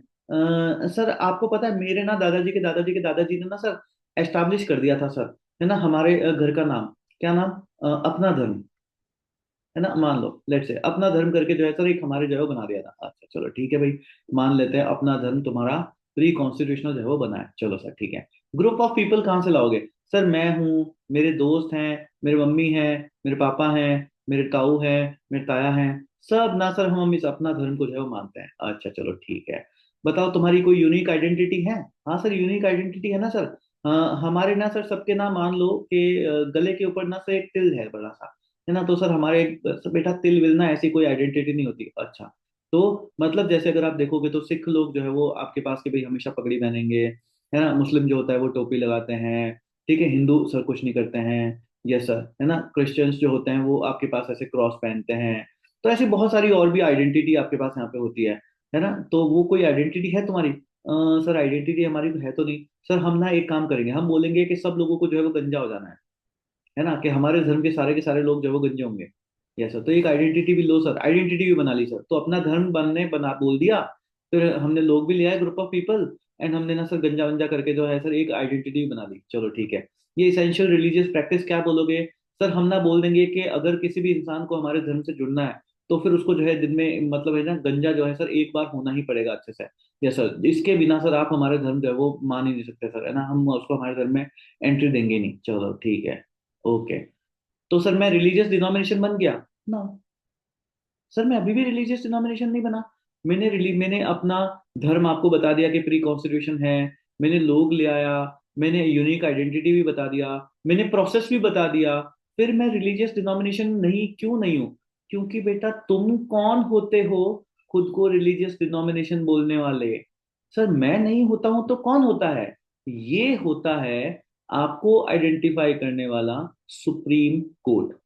सर आपको पता है मेरे ना दादाजी के दादाजी ने ना सर एस्टैब्लिश कर दिया था सर, है ना, हमारे घर का नाम, क्या नाम? अपना धर्म, है ना, मान लो लेट से अपना धर्म करके जो है सर एक हमारे जो है वो बना दिया था। अच्छा चलो ठीक है भाई, मान लेते हैं अपना धर्म तुम्हारा प्री कॉन्स्टिट्यूशनल जो है वो बना है। चलो सर ठीक है। ग्रुप ऑफ पीपल कहाँ से लाओगे? सर मैं हूँ, मेरे दोस्त हैं, मेरे मम्मी हैं, मेरे पापा हैं, मेरे ताऊ हैं, मेरे ताया हैं, सब ना सर हम इस अपना धर्म को जो है वो मानते हैं। अच्छा चलो ठीक है। बताओ तुम्हारी कोई यूनिक आइडेंटिटी है? हाँ सर यूनिक आइडेंटिटी है ना सर। हमारे ना सर सबके ना मान लो कि गले के ऊपर ना सर एक तिल है बड़ा सा, है ना, तो सर हमारे बेटा तिल विल ना ऐसी कोई आइडेंटिटी नहीं होती। अच्छा, तो मतलब जैसे अगर आप देखोगे तो सिख लोग जो है वो आपके पास के भाई हमेशा पगड़ी पहनेंगे, है ना, मुस्लिम जो होता है वो टोपी लगाते हैं, ठीक है, हिंदू सर कुछ नहीं करते हैं, यस सर, है ना, क्रिश्चियंस जो होते हैं वो आपके पास ऐसे क्रॉस पहनते हैं। तो ऐसी बहुत सारी और भी आइडेंटिटी आपके पास यहाँ पे होती है ना, तो वो कोई आइडेंटिटी है तुम्हारी? सर आइडेंटिटी हमारी तो है तो नहीं। सर हम ना एक काम करेंगे, हम बोलेंगे कि सब लोगों को जो है वो गंजा हो जाना है ना, कि हमारे धर्म के सारे लोग जो है वो गंजे होंगे। यस सर, तो एक आइडेंटिटी भी लो सर, आइडेंटिटी भी बना ली सर, तो अपना धर्म बनने बना बोल दिया, फिर हमने लोग भी लिया है ग्रुप ऑफ पीपल, एंड हमने ना सर गंजा वंजा करके जो है सर एक आइडेंटिटी भी बना ली। चलो ठीक है। ये इसेंशियल रिलीजियस प्रैक्टिस क्या बोलोगे? सर हम ना बोल देंगे कि अगर किसी भी इंसान को हमारे धर्म से जुड़ना है तो फिर उसको जो है दिन में मतलब है ना गंजा जो है सर एक बार होना ही पड़ेगा अच्छे से। यस सर, इसके बिना सर आप हमारे धर्म जो है वो मान ही नहीं सकते सर, है ना, हम उसको हमारे धर्म में एंट्री देंगे नहीं। चलो ठीक है, ओके। तो सर मैं रिलीजियस डिनोमिनेशन बन गया ना? सर मैं अभी भी रिलीजियस डिनोमिनेशन नहीं बना। मैंने अपना धर्म आपको बता दिया कि प्री कॉन्स्टिट्यूशन है, मैंने लोग ले आया, मैंने यूनिक आइडेंटिटी भी बता दिया, मैंने प्रोसेस भी बता दिया। फिर मैं रिलीजियस डिनोमिनेशन नहीं क्यों नहीं हूं? क्योंकि बेटा तुम कौन होते हो खुद को रिलीजियस डिनोमिनेशन बोलने वाले? सर मैं नहीं होता हूं तो कौन होता है? ये होता है आपको आइडेंटिफाई करने वाला सुप्रीम कोर्ट।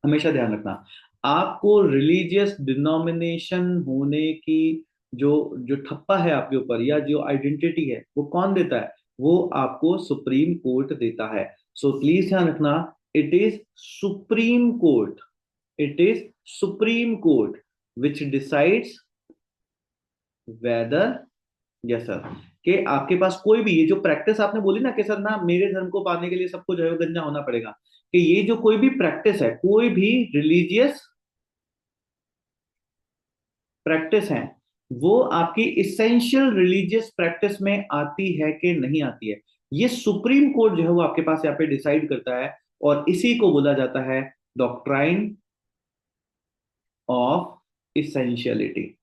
हमेशा ध्यान रखना, आपको रिलीजियस डिनोमिनेशन होने की जो जो ठप्पा है आपके ऊपर या जो आइडेंटिटी है वो कौन देता है? वो आपको सुप्रीम कोर्ट देता है। सो प्लीज ध्यान रखना, it is supreme court, it is supreme court which decides whether, yes sir, कि आपके पास कोई भी ये जो प्रैक्टिस आपने बोली ना कि सर ना मेरे धर्म को पाने के लिए सबको जो है वो गंजा होना पड़ेगा, कि ये जो कोई भी प्रैक्टिस है, कोई भी रिलीजियस प्रैक्टिस है, वो आपकी इसेंशियल रिलीजियस प्रैक्टिस में आती है कि नहीं आती है, ये सुप्रीम कोर्ट जो है वो आपके पास यहाँ पे डिसाइड करता है। और इसी को बोला जाता है डॉक्ट्राइन ऑफ इसेंशियलिटी,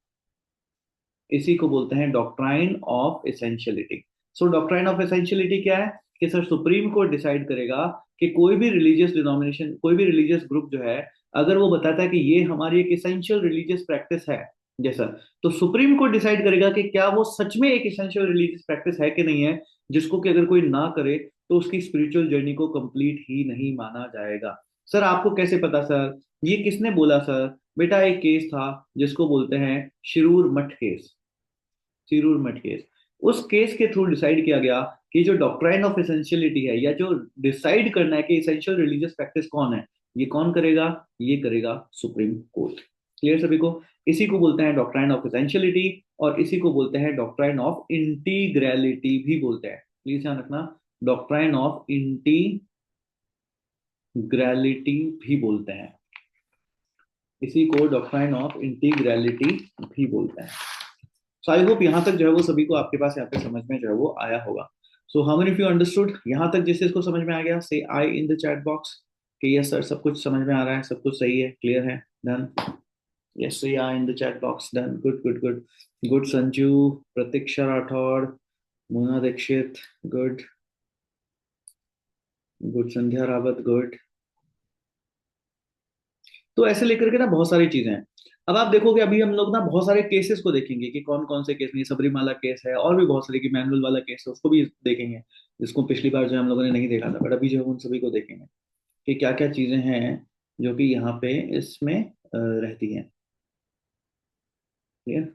इसी को बोलते हैं doctrine of essentiality. So doctrine of essentiality क्या है? कि सर सुप्रीम कोर्ट डिसाइड करेगा कि कोई भी रिलीजियस डिनोमिनेशन, कोई भी रिलीजियस ग्रुप जो है, अगर वो बताता है कि ये हमारी एक इसेंशियल रिलीजियस प्रैक्टिस है जैसा, तो सुप्रीम कोर्ट डिसाइड करेगा कि क्या वो सच में एक इसेंशियल रिलीजियस प्रैक्टिस है कि नहीं है, जिसको कि अगर कोई ना करे तो उसकी स्पिरिचुअल जर्नी को कंप्लीट ही नहीं माना जाएगा। सर आपको कैसे पता सर? ये किसने बोला सर? बेटा एक केस था जिसको बोलते हैं शिरूर मठ केस, थिरूर मठ केस। उस केस के थ्रू डिसाइड किया गया कि जो डॉक्ट्राइन ऑफ एसेंशियलिटी है, या जो डिसाइड करना है कि इसेंशियल रिलीजियस प्रैक्टिस कौन है, ये कौन करेगा? ये करेगा सुप्रीम कोर्ट। क्लियर सभी को? इसी को बोलते हैं डॉक्ट्राइन ऑफ एसेंशियलिटी, और इसी को बोलते हैं डॉक्ट्राइन ऑफ इंटीग्रैलिटी भी बोलते हैं। प्लीज ध्यान रखना, डॉक्ट्राइन ऑफ इंटीग्रैलिटी भी बोलते हैं, इसी को डॉक्ट्राइन ऑफ इंटीग्रैलिटी भी बोलते हैं। सो आई होप यहाँ तक जो है वो सभी को आपके पास यहाँ पे समझ में जो है वो आया होगा। So how many of you understood? यहाँ तक जिस को समझ में आ गया, से I in the chat box कि यस सर सब कुछ समझ में आ रहा है, सब कुछ सही है, क्लियर है, done. Yes say I in the chat box, done, good good good. Good Sanju, Pratiksha Rathore, Mona Dikshit, good good, Sandhya Rawat, good. तो ऐसे लेकर के ना बहुत सारी चीजें हैं। अब आप देखोगे अभी हम लोग ना बहुत सारे केसेस को देखेंगे कि कौन कौन से केस में, सबरीमाला केस है और भी बहुत सारे की मैनुअल वाला केस है, उसको भी देखेंगे, जिसको पिछली बार जो है हम लोगों ने नहीं देखा था, बट अभी जो है उन सभी को देखेंगे कि क्या क्या चीजें हैं जो कि यहाँ पे इसमें रहती हैं। ठीक है,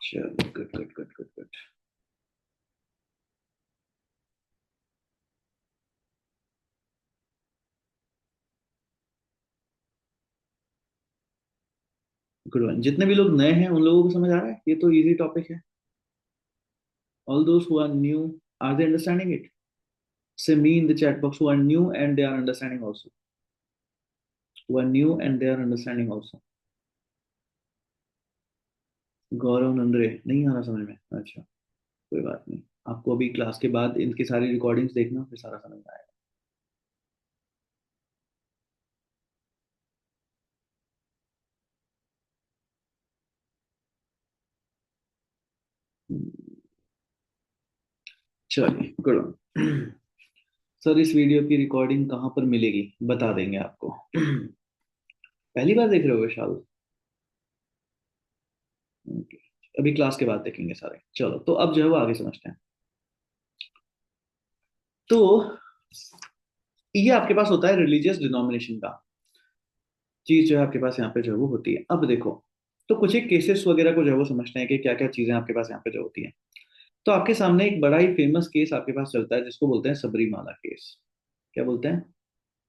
चलो good good good good good good one. जितने भी लोग नए हैं उन लोगों को समझ आ रहा है, ये तो इजी टॉपिक है। All those who are new, are they understanding it? Say me in the chat box who are new and they are understanding also, who are new and they are understanding also. Gaurav Nandre नहीं आ रहा समझ में? अच्छा, कोई बात नहीं, आपको अभी क्लास के बाद इनकी सारी रिकॉर्डिंग्स देखना, फिर सारा समझ में आएगा। चलिए गुड। सर इस वीडियो की रिकॉर्डिंग कहाँ पर मिलेगी? बता देंगे आपको। पहली बार देख रहे हो विशाल? Okay. अभी क्लास के बाद देखेंगे सारे। चलो तो अब जो है वो आगे समझते हैं। तो ये आपके पास होता है रिलीजियस डिनोमिनेशन का चीज जो है आपके पास यहाँ पे जो है वो होती है। अब देखो, तो कुछ एक केसेस वगैरह को जो है वो समझते हैं कि क्या क्या चीजें आपके पास यहाँ पे जो होती हैं। तो आपके सामने एक बड़ा ही फेमस केस आपके पास चलता है जिसको बोलते हैं सबरीमाला केस। क्या बोलते हैं?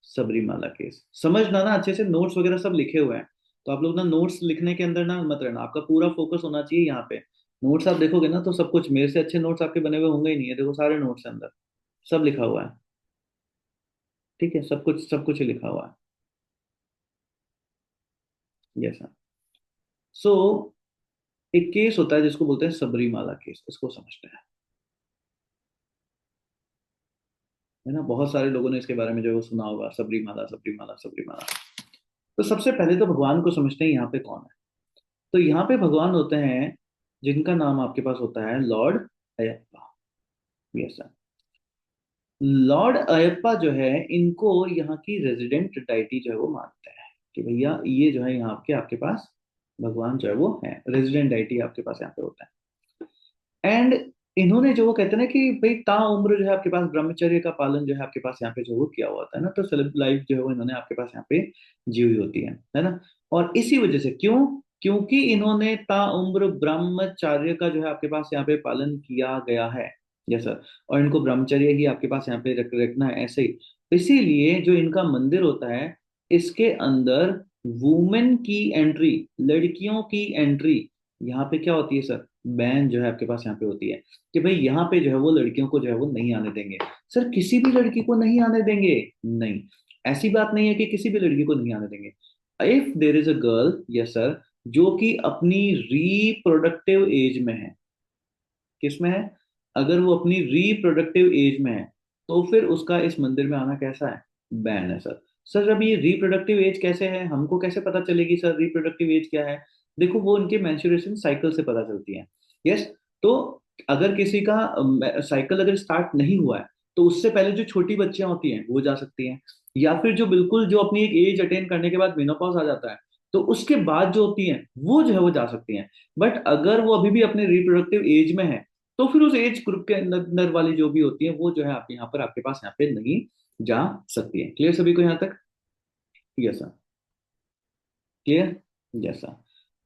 सबरीमाला केस। समझना ना अच्छे से, नोट्स वगैरह सब लिखे हुए हैं, तो आप लोग ना नोट्स लिखने के अंदर ना मत रहना, आपका पूरा फोकस होना चाहिए यहाँ पे। नोट्स आप देखोगे ना तो सब कुछ, मेरे से अच्छे नोट्स आपके बने हुए होंगे ही नहीं है, देखो सारे नोट्स है अंदर, सब लिखा हुआ है। ठीक है, सब कुछ ही लिखा हुआ है। Yes sir. सो एक केस होता है जिसको बोलते हैं सबरीमाला केस, इसको समझते हैं, है ना? बहुत सारे लोगों ने इसके बारे में जो है वो सुना होगा, सबरीमाला सबरीमाला सबरीमाला। तो सबसे पहले तो भगवान को समझते हैं यहाँ पे कौन है। तो यहाँ पे भगवान होते हैं जिनका नाम आपके पास होता है Lord Ayyappa. Yes sir. Lord Ayyappa जो है, इनको यहाँ की रेजिडेंट डाइटी जो है वो मानते हैं कि भैया ये जो है यहाँ के आपके पास भगवान जो है वो है, रेजिडेंट डाइटी आपके पास यहाँ पे होता है। एंड इन्होंने जो वो कहते हैं ना कि भाई ता उम्र जो है आपके पास ब्रह्मचर्य का पालन जो है आपके पास यहाँ पे जो वो किया हुआ होता है ना, तो सेलेब लाइफ जो है वो इन्होंने आपके पास यहाँ पे जी हुई होती है ना? और इसी वजह से क्यों, क्योंकि इन्होंने ता उम्र ब्रह्मचर्य का जो है आपके पास यहाँ पे पालन किया गया है। Yes sir. और इनको ब्रह्मचर्य ही आपके पास यहाँ पे रखना है ऐसे ही। इसीलिए जो इनका मंदिर होता है, इसके अंदर वुमेन की एंट्री, लड़कियों की एंट्री यहाँ पे क्या होती है सर, बैन जो है आपके पास यहाँ पे होती है कि भाई यहाँ पे जो है वो लड़कियों को जो है वो नहीं आने देंगे। सर किसी भी लड़की को नहीं आने देंगे? नहीं, ऐसी बात नहीं है कि किसी भी लड़की को नहीं आने देंगे। If there is a girl, yes sir, जो कि अपनी रिप्रोडक्टिव एज में है, किस में है, अगर वो अपनी रिप्रोडक्टिव एज में है, तो फिर उसका इस मंदिर में आना कैसा है, बैन है सर। सर अब ये रिप्रोडक्टिव एज कैसे है, हमको कैसे पता चलेगी सर रिप्रोडक्टिव एज क्या है? देखो वो उनके मेंस्ट्रुएशन साइकिल से पता चलती है। यस। तो अगर किसी का साइकिल अगर स्टार्ट नहीं हुआ है, तो उससे पहले जो छोटी बच्चियां होती हैं वो जा सकती हैं, या फिर जो बिल्कुल जो अपनी एक एज अटेन करने के बाद मेनोपॉज आ जाता है, तो उसके बाद जो होती हैं वो जो है वो जा सकती हैं। बट अगर वो अभी भी अपने रिप्रोडक्टिव एज में है, तो फिर उस एज ग्रुप के अंदर वाली जो भी होती है वो जो है आप यहाँ पर आपके पास यहाँ पे नहीं जा सकती है। क्लियर सभी को यहाँ तक? Yes sir. Clear? Yes sir.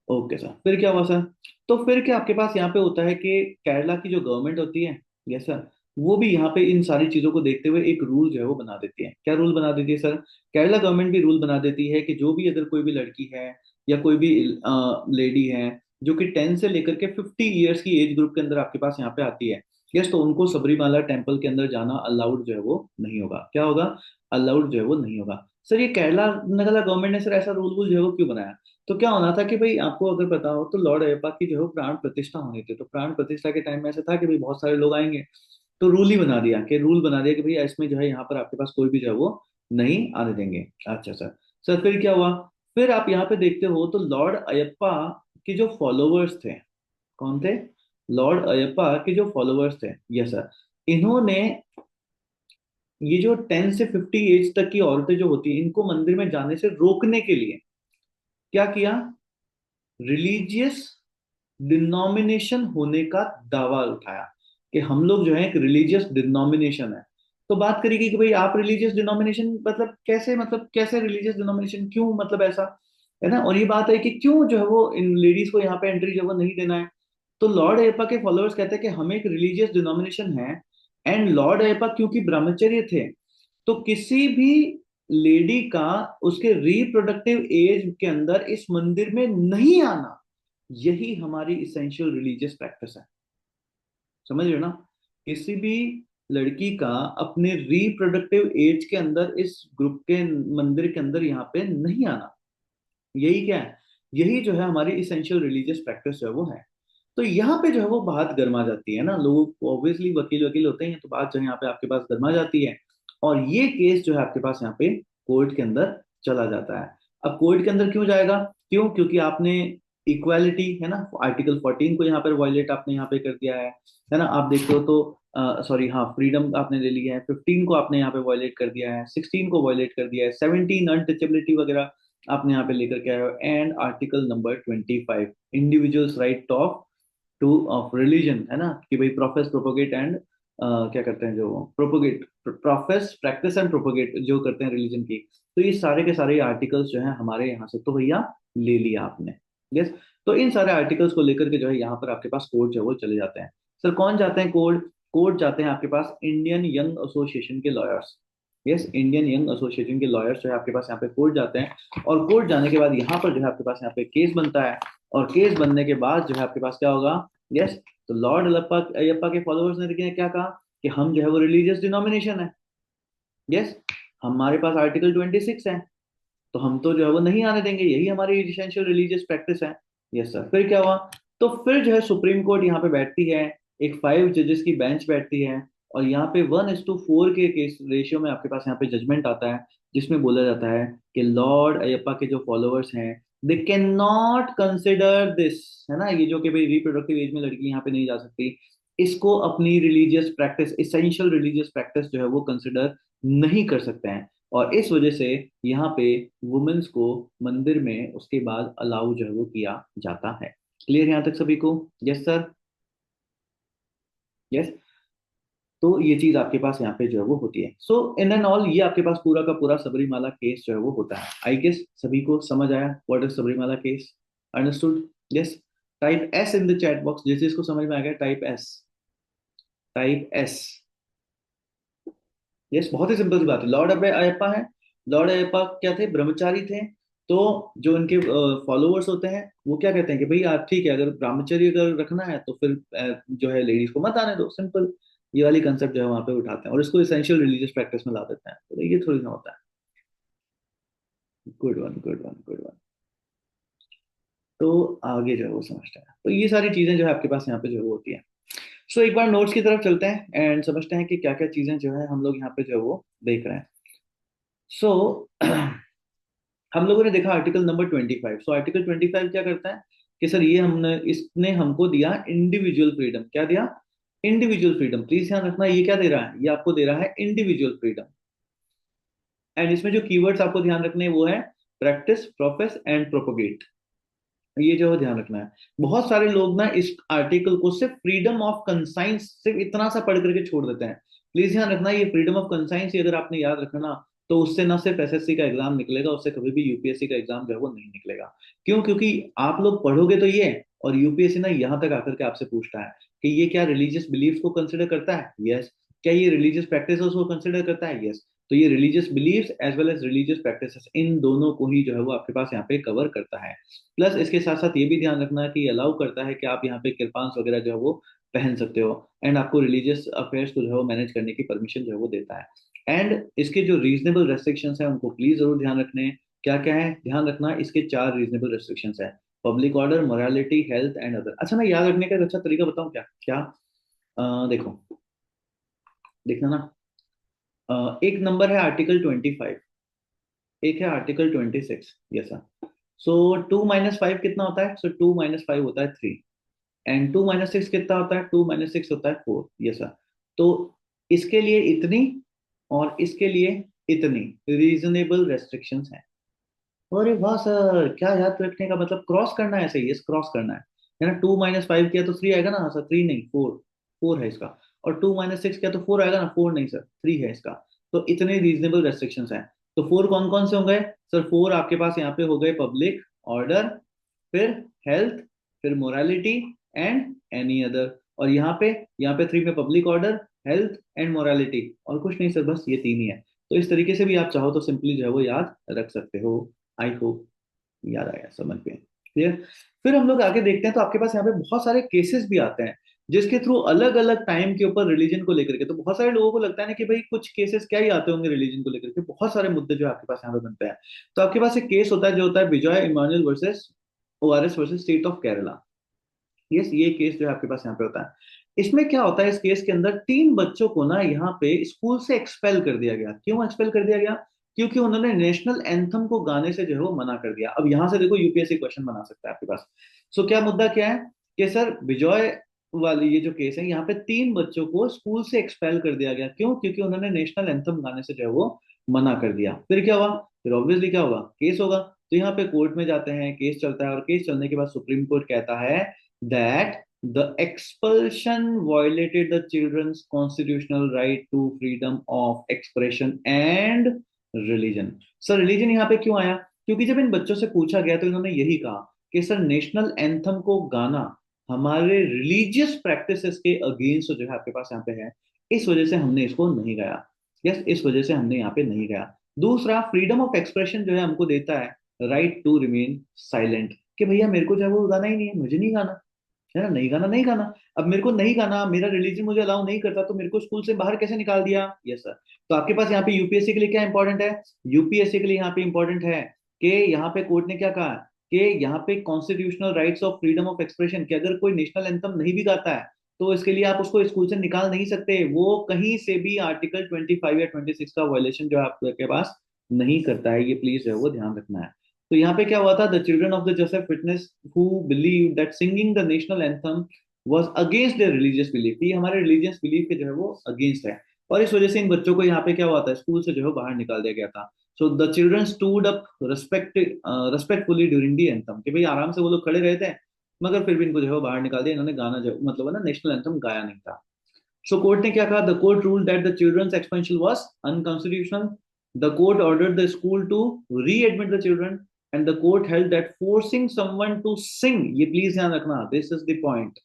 Okay sir, फिर क्या हुआ सर? तो फिर क्या आपके पास यहाँ पे होता है कि केरला की जो गवर्नमेंट होती है, यस सर, वो भी यहाँ पे इन सारी चीजों को देखते हुए एक रूल जो है वो बना देती है। क्या रूल बना देती है सर? केरला गवर्नमेंट भी रूल बना देती है कि जो भी अगर कोई भी लड़की है या कोई भी लेडी है जो कि 10 से लेकर के 50 ईयर्स की एज ग्रुप के अंदर आपके पास यहाँ पे आती है, यस, तो उनको सबरीमाला टेम्पल के अंदर जाना अलाउड जो है वो नहीं होगा। क्या होगा? अलाउड जो है वो नहीं होगा। सर ये केरला नगला गवर्नमेंट ने सर ऐसा रूल वूल जो है वो क्यों बनाया? तो क्या होना था कि भाई आपको अगर पता हो तो लॉर्ड अयप्पा की जो है प्राण प्रतिष्ठा होनी थी, तो प्राण प्रतिष्ठा के टाइम में ऐसा था कि भाई बहुत सारे लोग आएंगे, तो रूल बना दिया कि भाई इसमें जो है यहाँ पर आपके पास कोई भी जो है वो नहीं आने देंगे। अच्छा सर। सर फिर क्या हुआ? फिर आप यहाँ पे देखते हो तो लॉर्ड अयप्पा के जो फॉलोवर्स थे, कौन थे? लॉर्ड अयप्पा के जो फॉलोवर्स थे, यस सर, इन्होंने ये जो 10 से 50 एज तक की औरतें जो होती हैं इनको मंदिर में जाने से रोकने के लिए क्या किया, रिलीजियस डिनोमिनेशन होने का दावा उठाया कि हम लोग जो है एक रिलीजियस डिनोमिनेशन है। तो बात करेगी कि भाई आप रिलीजियस डिनोमिनेशन मतलब कैसे रिलीजियस डिनोमिनेशन, क्यों, मतलब ऐसा, है ना? और ये बात है कि क्यों जो है वो इन लेडीज को यहाँ पे एंट्री जो है वो नहीं देना है। तो लॉर्ड एपा के फॉलोअर्स कहते हैं कि हम एक रिलीजियस डिनोमिनेशन है, एंड लॉर्ड एपा क्योंकि ब्रह्मचर्य थे, तो किसी भी लेडी का उसके रिप्रोडक्टिव एज के अंदर इस मंदिर में नहीं आना, यही हमारी इसेंशियल रिलीजियस प्रैक्टिस है। समझ रहे हो ना? किसी भी लड़की का अपने रिप्रोडक्टिव एज के अंदर इस ग्रुप के मंदिर के अंदर यहाँ पे नहीं आना, यही क्या है, यही जो है हमारी इसेंशियल रिलीजियस प्रैक्टिस जो है वो है। तो यहाँ पे जो है वो बात गर्मा जाती है ना, लोगों को ऑब्वियसली वकील वकील होते हैं, तो बात जो है यहाँ पे आपके पास गर्मा जाती है। और ये केस जो है आपके पास यहाँ पे कोर्ट के अंदर चला जाता है। अब कोर्ट के अंदर क्यों जाएगा? क्यों? क्योंकि आपने इक्वालिटी, है ना, आर्टिकल 14 को यहाँ पर वायलेट आपने यहाँ पे कर दिया है ना? आप देखते हो तो सॉरी, हाँ, फ्रीडम आपने ले लिया है, 15 को आपने यहाँ पे वायलेट कर दिया है, 16 को वायलेट कर दिया है, 17 अनटचेबिलिटी वगैरह आपने यहाँ पे लेकर के आए हो, and article number 25 individuals right of two of religion, है ना, कि भाई प्रोफेस प्रोपोगेट एंड क्या करते हैं, जो propagate, profess practice and propagate जो करते हैं रिलीजन की। तो ये सारे के सारे आर्टिकल्स जो है हमारे यहाँ से तो भैया ले लिया आपने। यस। तो इन सारे आर्टिकल्स को लेकर के जो है यहाँ पर आपके पास कोर्ट जो है वो चले जाते हैं। सर कौन जाते हैं कोर्ट? कोर्ट जाते हैं आपके पास इंडियन यंग एसोसिएशन के lawyers. Yes, Indian young association के लॉयर्स जो है आपके पास यहाँ पे कोर्ट जाते हैं, और कोर्ट जाने के बाद यहाँ पर जो है आपके पास यहाँ पे केस बनता है, और केस बनने के बाद जो है आपके पास क्या होगा? यस। तो लॉर्ड अयप्पा अयप्पा के फॉलोअर्स ने देखिए क्या कहा कि हम जो है वो रिलीजियस डिनोमिनेशन है। यस। हमारे पास आर्टिकल 26 है, तो हम तो जो है वो नहीं आने देंगे, यही हमारी एसेंशियल रिलीजियस प्रैक्टिस है। Yes sir. फिर क्या हुआ? तो फिर जो है सुप्रीम कोर्ट यहाँ पे बैठती है, एक 5 जजेस की बेंच बैठती है, और यहाँ पे 1:4 के केस रेशियो में आपके पास यहाँ पे जजमेंट आता है, जिसमें बोला जाता है कि लॉर्ड अयप्पा के जो फॉलोअर्स हैं, they can not consider this, है ना, ये जो कि भाई रिप्रोडक्टिव एज में लड़की यहाँ पे नहीं जा सकती, इसको अपनी religious practice, essential religious practice जो है वो कंसिडर नहीं कर सकते हैं। और इस वजह से यहाँ पे वुमेन्स को मंदिर में उसके बाद अलाउ जो है वो किया जाता है। क्लियर यहाँ तक सभी को? Yes sir. यस। तो ये चीज आपके पास यहाँ पे जो है वो होती है। सो इन एंड ऑल ये आपके पास पूरा का पूरा सबरीमाला केस जो है वो होता है। आई गेस सभी को समझ आया what is Sabarimala case? Understood? Yes. Type S in the chat box, जिस जिसको समझ में आ गया type S. Type S. Yes, बहुत ही सिंपल सी बात है। लॉर्ड अयप्पा है, लॉर्ड अयप्पा क्या थे? ब्रह्मचारी थे। तो जो उनके फॉलोअर्स होते हैं वो क्या कहते हैं कि भाई आप ठीक है, अगर ब्रह्मचर्य अगर रखना है तो फिर जो है लेडीज को मत आने दो, सिंपल। ये वाली कंसेप्ट जो है वहां पे उठाते हैं और इसको इसेंशियल रिलीजियस प्रैक्टिस में ला देते हैं, तो ये थोड़ी ना होता है। Good one, good one, good one. तो आगे जो है वो समझते हैं, तो ये सारी चीजें जो है आपके पास यहाँ पे जो है वो होती है। सो एक बार नोट्स की तरफ चलते हैं एंड समझते हैं कि क्या क्या चीजें जो है हम लोग यहाँ पे जो है वो देख रहे हैं। सो हम लोगों ने देखा आर्टिकल नंबर 25। सो आर्टिकल 25 क्या करता है कि सर ये हमने, इसने हमको दिया इंडिविजुअल फ्रीडम। क्या दिया? Individual freedom. प्लीज ध्यान रखना, ये क्या दे रहा है? ये आपको दे रहा है इंडिविजुअल फ्रीडम। एंड इसमें जो कीवर्ड्स आपको ध्यान रखने हैं वो है प्रैक्टिस, प्रोफेस एंड प्रोपोगेट। ये जो है ध्यान रखना है। बहुत सारे लोग ना इस आर्टिकल को सिर्फ फ्रीडम ऑफ कंसाइंस सिर्फ इतना सा पढ़ करके छोड़ देते हैं। प्लीज ध्यान रखना, ये फ्रीडम ऑफ कंसाइंस अगर आपने याद रखा ना, तो उससे ना सिर्फ एसएससी का एग्जाम निकलेगा, उससे कभी भी यूपीएससी का एग्जाम जो है वो नहीं निकलेगा। क्यों? क्योंकि आप लोग पढ़ोगे तो ये, और यूपीएससी ना यहाँ तक आकर के आपसे पूछता है कि ये क्या रिलीजियस बिलीफ को कंसिडर करता है? यस। क्या ये रिलीजियस प्रैक्टिस को कंसिडर करता है? यस। तो ये religious beliefs as well as religious practices, इन दोनों को ही जो है वो आपके पास यहाँ पे कवर करता है। प्लस इसके साथ साथ ये भी ध्यान रखना है कि अलाउ करता है कि आप यहाँ पे किरपांस वगैरह जो है वो पहन सकते हो, एंड आपको रिलीजियस अफेयर्स को जो है वो मैनेज करने की परमिशन जो है वो देता है। एंड इसके जो रीजनेबल रेस्ट्रिक्शंस हैं उनको प्लीज जरूर ध्यान रखने हैं। क्या क्या है ध्यान रखना, इसके 4 रीजनेबल रेस्ट्रिक्शंस है: public order, morality, health and other. अच्छा, मैं याद रखने का एक अच्छा तरीका बताऊं क्या? क्या? देखो, देखना ना। एक नंबर है आर्टिकल 25, एक है आर्टिकल 26। Yes sir. सो 2 - 5 कितना होता है? सो 2 - 5 होता है 3। एंड 2 - 6 कितना होता है? 2 - 6 होता है 4। Yes sir. तो इसके लिए इतनी और इसके लिए इतनी रीजनेबल रेस्ट्रिक्शंस हैं। अरे वाह सर, क्या याद रखने का मतलब, क्रॉस करना है, सही है, क्रॉस करना है ना। 2 - 5 किया तो 3 आएगा ना? हाँ सर, 3 नहीं 4, 4 है इसका। और 2 - 6 किया तो 4 आएगा ना? 4 नहीं सर, 3 है इसका। तो इतने रीजनेबल रेस्ट्रिक्शंस हैं। तो 4 कौन कौन से होंगे? सर 4 आपके पास यहाँ पे हो गए पब्लिक ऑर्डर, फिर हेल्थ, फिर मोरालिटी एंड एनी अदर। और यहाँ पे 3 में public order, health and morality, और कुछ नहीं सर, बस ये 3 ही है। तो इस तरीके से भी आप चाहो तो सिंपली जो है वो याद रख सकते हो। आई होप याद आया, समझ में क्लियर। फिर हम लोग आगे देखते हैं, तो आपके पास यहाँ पे बहुत सारे केसेस भी आते हैं जिसके थ्रू अलग अलग टाइम के ऊपर रिलीजन को लेकर के, तो बहुत सारे लोगों को लगता है ना कि भाई कुछ केसेस क्या ही आते होंगे रिलीजन को लेकर के, बहुत सारे मुद्दे जो आपके पास यहाँ पे बनते हैं। तो आपके पास एक केस होता है जो होता है Vijay Emmanuel versus ORS versus state of Kerala. Yes, ये केस जो है आपके पास यहाँ पे होता है। इसमें क्या होता है, इस केस के अंदर 3 बच्चों को ना यहाँ पे स्कूल से एक्सपेल कर दिया गया। क्यों एक्सपेल कर दिया गया? क्योंकि उन्होंने नेशनल एंथम को गाने से जो है वो मना कर दिया। अब यहाँ से देखो यूपीएससी क्वेश्चन बना सकता है आपके पास। सो क्या मुद्दा क्या है कि सर विजय वाली ये जो केस है, यहाँ पे 3 बच्चों को स्कूल से एक्सपेल कर दिया गया। क्यों? क्योंकि उन्होंने नेशनल एंथम गाने से जो है वो मना कर दिया। फिर क्या हुआ? फिर ऑब्वियसली क्या होगा? केस होगा। तो यहाँ पे कोर्ट में जाते हैं, केस चलता है, और केस चलने के बाद सुप्रीम कोर्ट कहता है that the expulsion violated the children's constitutional right to freedom of expression and religion। Sir religion यहाँ पे क्यों आया? क्योंकि जब इन बच्चों से पूछा गया तो इन्होंने यही कहा कि सर नेशनल एंथम को गाना हमारे रिलीजियस प्रैक्टिसेस के अगेंस्ट जो है आपके पास यहाँ पे है, इस वजह से हमने इसको नहीं गाया। यस, इस वजह से हमने यहाँ पे नहीं गाया। दूसरा, फ्रीडम ऑफ एक्सप्रेशन जो है हमको देता है राइट टू रिमेन साइलेंट, कि भैया मेरे को जो है वो गाना ही नहीं है, मुझे नहीं गाना, है ना, नहीं गाना, नहीं गाना। अब मेरे को नहीं गाना, मेरा रिलीजन मुझे अलाउ नहीं करता, तो मेरे को स्कूल से बाहर कैसे निकाल दिया? Yes sir. तो आपके पास यहाँ पे यूपीएससी के लिए क्या इंपॉर्टेंट है? यूपीएससी के लिए यहाँ पे इंपॉर्टेंट है कि यहाँ पे कोर्ट ने क्या कहा कि यहाँ पे constitutional rights of freedom of expression, कि अगर कोई नेशनल एंथम नहीं भी गाता है तो इसके लिए आप उसको स्कूल से निकाल नहीं सकते, वो कहीं से भी आर्टिकल 25 या 26 का वायलेशन जो है आपके पास नहीं करता है। ये प्लीज जो है वो ध्यान रखना है। तो यहाँ पे क्या हुआ था, the children of the Joseph witness who believe that singing the national anthem was against their religious belief, ये हमारे रिलीजियस बिलीफ के जो है वो अगेंस्ट है, और इस वजह से इन बच्चों को यहाँ पे क्या हुआ था, स्कूल से जो है बाहर निकाल दिया गया था। So the children stood up respectfully during the anthem, कि भाई आराम से वो लोग खड़े रहे थे, मगर फिर भी इनको जो है वो बाहर निकाल दिया, इन्होंने गाना जो मतलब है ना नेशनल एंथम गाया नहीं था। सो कोर्ट ने क्या कहा, the court rule that the children's expansion was unconstitutional, the court ordered the school to readmit the children, and the court held that forcing someone to sing, ये प्लीज ध्यान रखना, this is the point,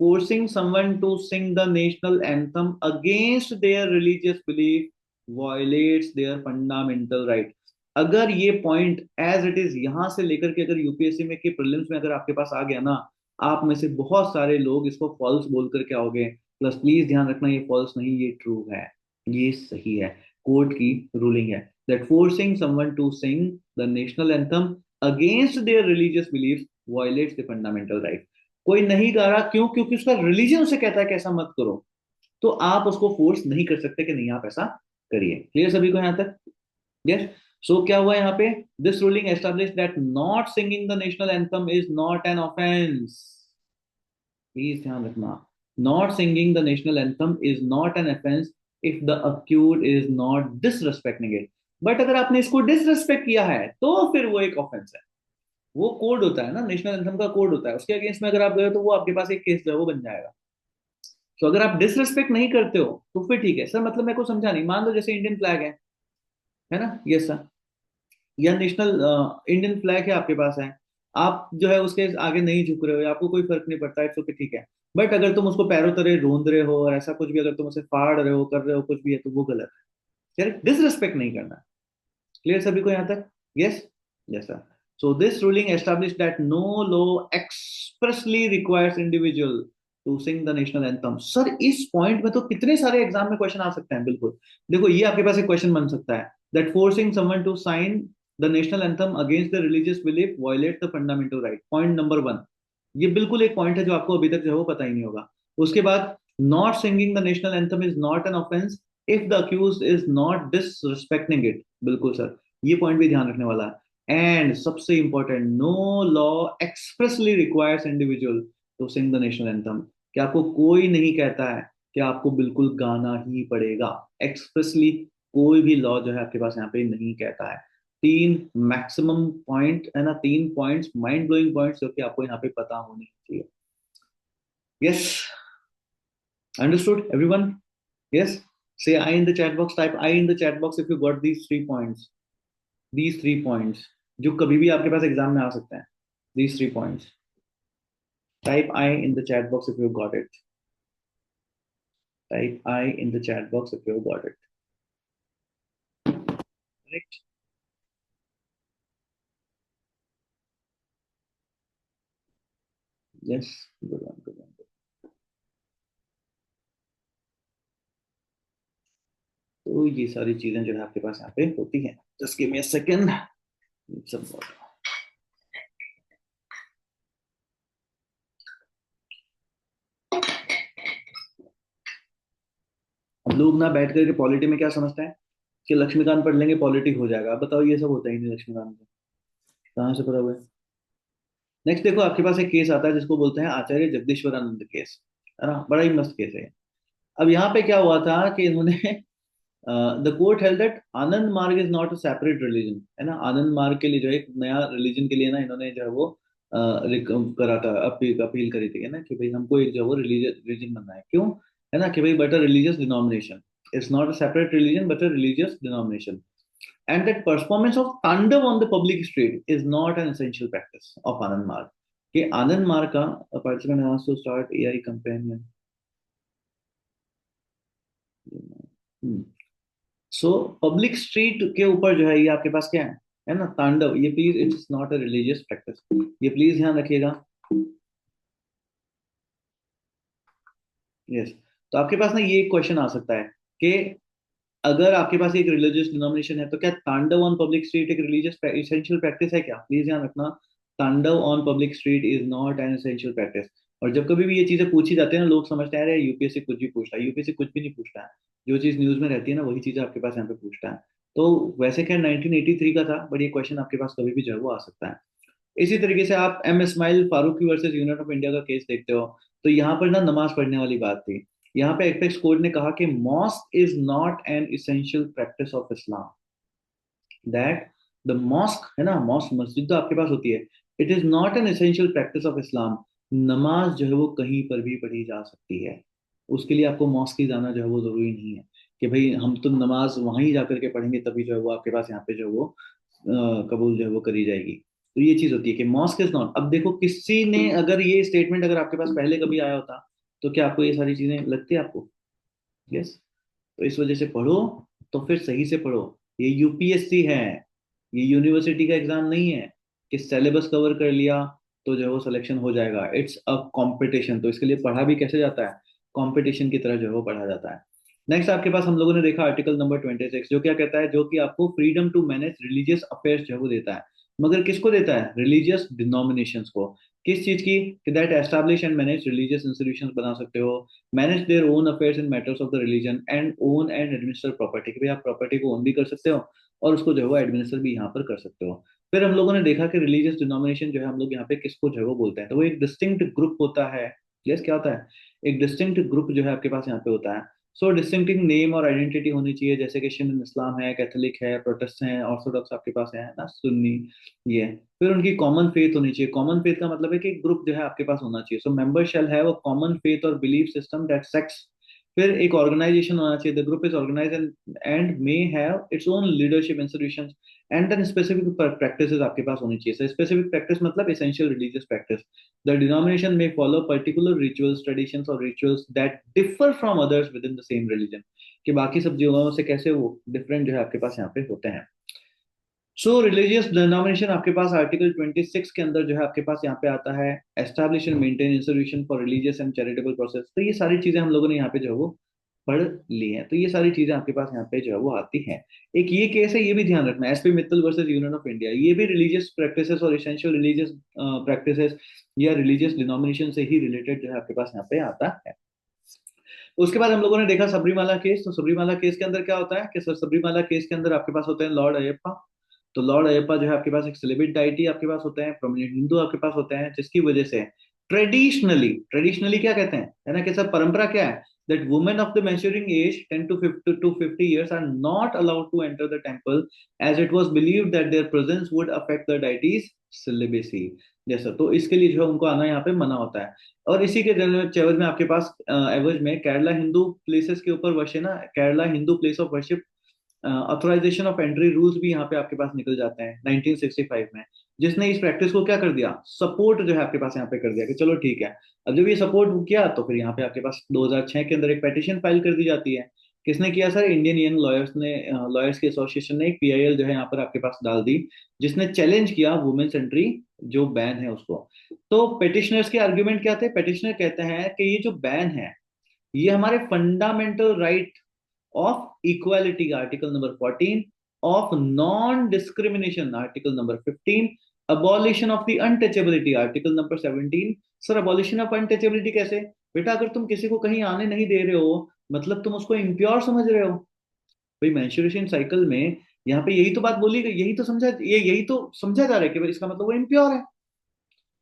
forcing someone to sing the national anthem against their religious belief violates their fundamental right। अगर ये पॉइंट एज इट इज यहां से लेकर के अगर यूपीएससी में के प्रीलिम्स में अगर आपके पास आ गया ना, आप में से बहुत सारे लोग इसको फॉल्स बोल करके आओगे। प्लस प्लीज ध्यान रखना, ये फॉल्स नहीं, ये ट्रू है, ये सही है। कोर्ट की रूलिंग है that forcing someone to sing the national anthem against their religious belief violates the fundamental right. कोई नहीं गा रहा, क्यों? क्योंकि उसका रिलीजन उसे कहता है कि ऐसा मत करो, तो आप उसको फोर्स नहीं कर सकते कि नहीं आप ऐसा करिए। क्लियर सभी को यहां तक? यस। सो क्या हुआ यहाँ पे, this ruling establish that not singing the national anthem is not an offence. Please ध्यान रखना, not singing the national anthem is not an offence if the accuse is not disrespecting it. But अगर आपने इसको डिसरिस्पेक्ट किया है तो फिर वो एक ऑफेंस है। वो कोड होता है ना, नेशनल एंथम का कोड होता है, उसके अगेंस्ट में अगर आप गए तो वो आपके पास एक केस जो है वो बन जाएगा। तो अगर आप डिसरिस्पेक्ट नहीं करते हो तो फिर ठीक है सर, मतलब मेरे को समझा नहीं, मान लो जैसे इंडियन फ्लैग है ना, यस सर, या नेशनल इंडियन फ्लैग है आपके पास है, आप जो है उसके आगे नहीं झुक रहे हो, आपको कोई फर्क नहीं पड़ता है, तो ठीक है। बट अगर तुम उसको पैरों तले रोंद रहे हो और ऐसा कुछ भी, अगर तुम उसे फाड़ रहे हो, कर रहे हो कुछ भी है, तो वो गलत है। यार डिसरिस्पेक्ट नहीं करना। क्लियर सभी को यहाँ तक? Yes. Yes sir. So this ruling established that no law expressly requires individual to sing the national anthem। Sir इस पॉइंट में तो कितने सारे एग्जाम में क्वेश्चन आ सकते हैं, बिल्कुल। देखो ये आपके पास एक क्वेश्चन बन सकता है, that forcing someone to sign the national anthem against the religious belief violates the fundamental right। Point number one, ये बिल्कुल एक पॉइंट है जो आपको अभी तक जो है वो पता ही नहीं होगा। उसके बाद, not singing the national anthem is not an offense if the accused is not disrespecting it। बिल्कुल सर, ये पॉइंट भी ध्यान रखने वाला है। एंड सबसे important, no law expressly requires individual to sing the national anthem, कि आपको कोई नहीं कहता है कि आपको बिल्कुल गाना ही पड़ेगा। एक्सप्रेसली कोई भी लॉ जो है आपके पास यहाँ पे नहीं कहता है। तीन मैक्सिमम पॉइंट है ना, तीन पॉइंट्स, माइंड ब्लोइंग पॉइंट्स, जो कि आपको यहाँ पे पता होने चाहिए। Yes, understood everyone? Yes, say I in the chat box, type I in the chat box if you got these 3 points, these 3 points जो कभी भी आपके पास एग्जाम में आ सकते हैं। these 3 points, type I in the chat box if you got it, type I in the chat box if you got it, correct? Yes, good one, good one। तो ये सारी चीजें जो है आपके पास यहाँ पे होती हैं। Just give me a second, सब हम लोग ना बैठ करके पॉलिटी में क्या समझते हैं कि लक्ष्मीकांत पढ़ लेंगे पॉलिटिक हो जाएगा। आप बताओ, ये सब होता ही नहीं लक्ष्मीकांत में, कहाँ से पता हुआ है? नेक्स्ट देखो, आपके पास एक केस आता है जिसको बोलते हैं आचार्य जगदीश्वर आनंद केस, है ना, बड़ा ही मस्त केस है। अब यहाँ पे क्या हुआ था कि इन्होंने द कोर्ट हेल्ड दैट आनंद मार्ग is not a separate religion, है ना, आनंद मार्ग के लिए जो है एक नया रिलीजन के लिए ना इन्होंने जो है वो करा था, अपील करी थी, है ना, कि भाई हमको एक जो है वो रिलीजन बनना है। क्यों? है ना, कि भाई but a religious denomination, it's not a separate religion but a religious denomination, and that performance of तांडव on the public street is not an essential practice of आनंद मार्ग। कि आनंद मार्ग का participant wants to start AI companion। So public street के ऊपर जो है ये आपके पास क्या है ना, तांडव, ये please it's not a religious practice, ये प्लीज ध्यान रखिएगा। यस। तो आपके पास ना ये क्वेश्चन आ सकता है कि अगर आपके पास एक रिलीजियस डिनोमिनेशन है तो क्या तांडव ऑन पब्लिक स्ट्रीट एक रिलीजियस इसेंशियल प्रैक्टिस है क्या? प्लीज ध्यान रखना, तांडव on public street is not N essential practice. और जब कभी भी ये चीजें पूछी जाती है ना, लोग समझते हैं अरे यूपीएससी कुछ भी पूछ रहा है। यूपीएससी कुछ भी नहीं पूछता है, जो चीज न्यूज में रहती है ना वही चीज आपके पास यहाँ पे पूछता है। तो वैसे खैर 1983 का था, बट ये क्वेश्चन आपके पास कभी भी जो है वो आ सकता है। इसी तरीके से आप M Ismail Faruqui versus union of India का केस देखते हो, तो यहाँ पर ना नमाज पढ़ने वाली बात थी। यहाँ पे एपेक्स कोर्ट ने कहा कि mask is not N essential practice of Islam, that the mosque है ना, मॉस्क मस्जिद तो आपके पास होती है, it is not an essential practice of Islam. नमाज जो है वो कहीं पर भी पढ़ी जा सकती है, उसके लिए आपको मॉस्क ही जाना जो है वो जरूरी नहीं है कि भाई हम तो नमाज वहीं जाकर के पढ़ेंगे तभी जो है वो आपके पास यहाँ पे जो है वो कबूल जो है वो करी जाएगी। तो ये चीज होती है कि मॉस्क इज नॉट। अब देखो किसी ने अगर ये स्टेटमेंट अगर आपके पास पहले कभी आया होता तो क्या आपको ये सारी चीजें लगती है आपको? यस। तो इस वजह से पढ़ो, तो फिर सही से पढ़ो। ये यूपीएससी है, ये यूनिवर्सिटी का एग्जाम नहीं है कि सिलेबस कवर कर लिया तो जो है वो सिलेक्शन हो जाएगा। इट्स अ कंपटीशन, तो इसके लिए पढ़ा भी कैसे जाता है? कंपटीशन की तरह जो है वो पढ़ा जाता है। नेक्स्ट आपके पास हम लोगों ने देखा आर्टिकल नंबर 26, जो क्या कहता है, जो कि आपको freedom to manage religious affairs जो है वो देता है। मगर किसको देता है? रिलीजियस डिनोमिनेशंस को। किस चीज की? कि that establish and manage religious institutions बना सकते हो, manage their own affairs in matters of the religion and own and administer property, कि भाई आप प्रॉपर्टी को ओन भी कर सकते हो और उसको जो है वो एडमिनिस्टर भी यहाँ पर कर सकते हो। फिर हम लोगों ने देखा कि रिलीजियस डिनोमिनेशन जो है हम लोग यहाँ पे किसको जो है वो बोलते हैं, तो वो एक डिस्टिंक्ट ग्रुप होता है। यस, क्या होता है? एक डिस्टिंक्ट ग्रुप जो है आपके पास यहाँ पे होता है। सो डिस्टिंक्टिंग नेम और आइडेंटिटी होनी चाहिए, जैसे कि शिन इस्लाम है, कैथोलिक है, प्रोटेस्टेंट है, ऑर्थोडॉक्स आपके पास है ना, सुन्नी, ये। फिर उनकी कॉमन फेथ होनी चाहिए। कॉमन फेथ का मतलब है कि ग्रुप जो है आपके पास होना चाहिए। So member shall have a common faith और बिलीफ सिस्टम दैट सेक्स। फिर एक ऑर्गेनाइजेशन होना चाहिए, the group is organise and may have its own leadership institution and then specific practices आपके पास होनी चाहिए। स्पेसिफिक प्रैक्टिस मतलब essential religious practice. The denomination में फॉलो पर्टिकुलर रिचुअल्स, ट्रेडिशंस और rituals that differ from others within the same religion, कि बाकी सब जगहों से कैसे वो डिफरेंट जो है आपके पास यहाँ पे होते हैं। सो रिलीजियस डिनोमिनेशन आपके पास आर्टिकल 26 के अंदर जो है आपके पास यहाँ पे आता है, establish and maintain institution for religious and charitable process. तो ये सारी चीजें हम लोगों ने यहाँ पे जो है वो पढ़ ली हैं, तो ये सारी चीजें आपके पास यहाँ पे जो है वो आती हैं। एक ये केस है, ये भी ध्यान रखना, SP Mittal versus union of India, ये भी रिलीजियस प्रैक्टिसेस और इसेंशियल रिलीजियस प्रैक्टिसेस या रिलीजियस डिनोमिनेशन से ही रिलेटेड जो है आपके पास यहाँ पे आता है। उसके बाद हम लोगों ने देखा सबरीमाला केस। तो सबरीमाला केस के अंदर क्या होता है कि सर सबरीमाला केस के अंदर आपके पास होते हैं लॉर्ड अयप्पा। तो लॉर्ड अयप्पा जो है आपके पास एक सेलिब्रिटी डाइटी आपके पास होते हैं, प्रोमिनेंट हिंदू आपके पास होते हैं, जिसकी वजह से ट्रेडिशनली, ट्रेडिशनली क्या कहते हैं, है ना, कि सर परंपरा क्या है, that women of the menstruating age 10 to 50 years are not allowed to enter the temple as it was believed that their presence would affect the deity's celibacy। जैसा तो इसके लिए जो है उनको आना यहाँ पे मना होता है। और इसी के चेवज में आपके पास एवज में केरला हिंदू प्लेसेस के ऊपर वर्षे ना, Kerala Hindu place of worship authorization of entry rules भी यहाँ पे आपके पास निकल जाते हैं 1965 में, जिसने इस प्रैक्टिस को क्या कर दिया, सपोर्ट जो है आपके पास यहाँ पे कर दिया कि चलो ठीक है। अब जब ये सपोर्ट किया तो फिर यहाँ पे आपके पास 2006 के अंदर एक पेटिशन फाइल कर दी जाती है। किसने किया सर? इंडियन यंग लॉयर्स ने, लॉयर्स की एसोसिएशन ने एक पीआईएल जो है यहाँ पर आपके पास डाल दी, जिसने चैलेंज किया वुमेन्स एंट्री जो बैन है उसको। तो पेटिशनर्स के आर्ग्यूमेंट क्या थे? पेटिशनर कहते हैं कि ये जो बैन है ये हमारे fundamental right of equality article number 14, of non discrimination article number 15, abolition of the untouchability article number 17। Sir abolition of untouchability कैसे? बेटा अगर तुम किसी को कहीं आने नहीं दे रहे हो मतलब तुम उसको इम्प्योर समझ रहे हो। भाई मेंस्ट्रुएशन साइकिल में यहाँ पे यही तो बात बोली गई, यही तो समझा, ये यही तो समझा जा रहा है कि भाई इसका मतलब वो इम्प्योर है।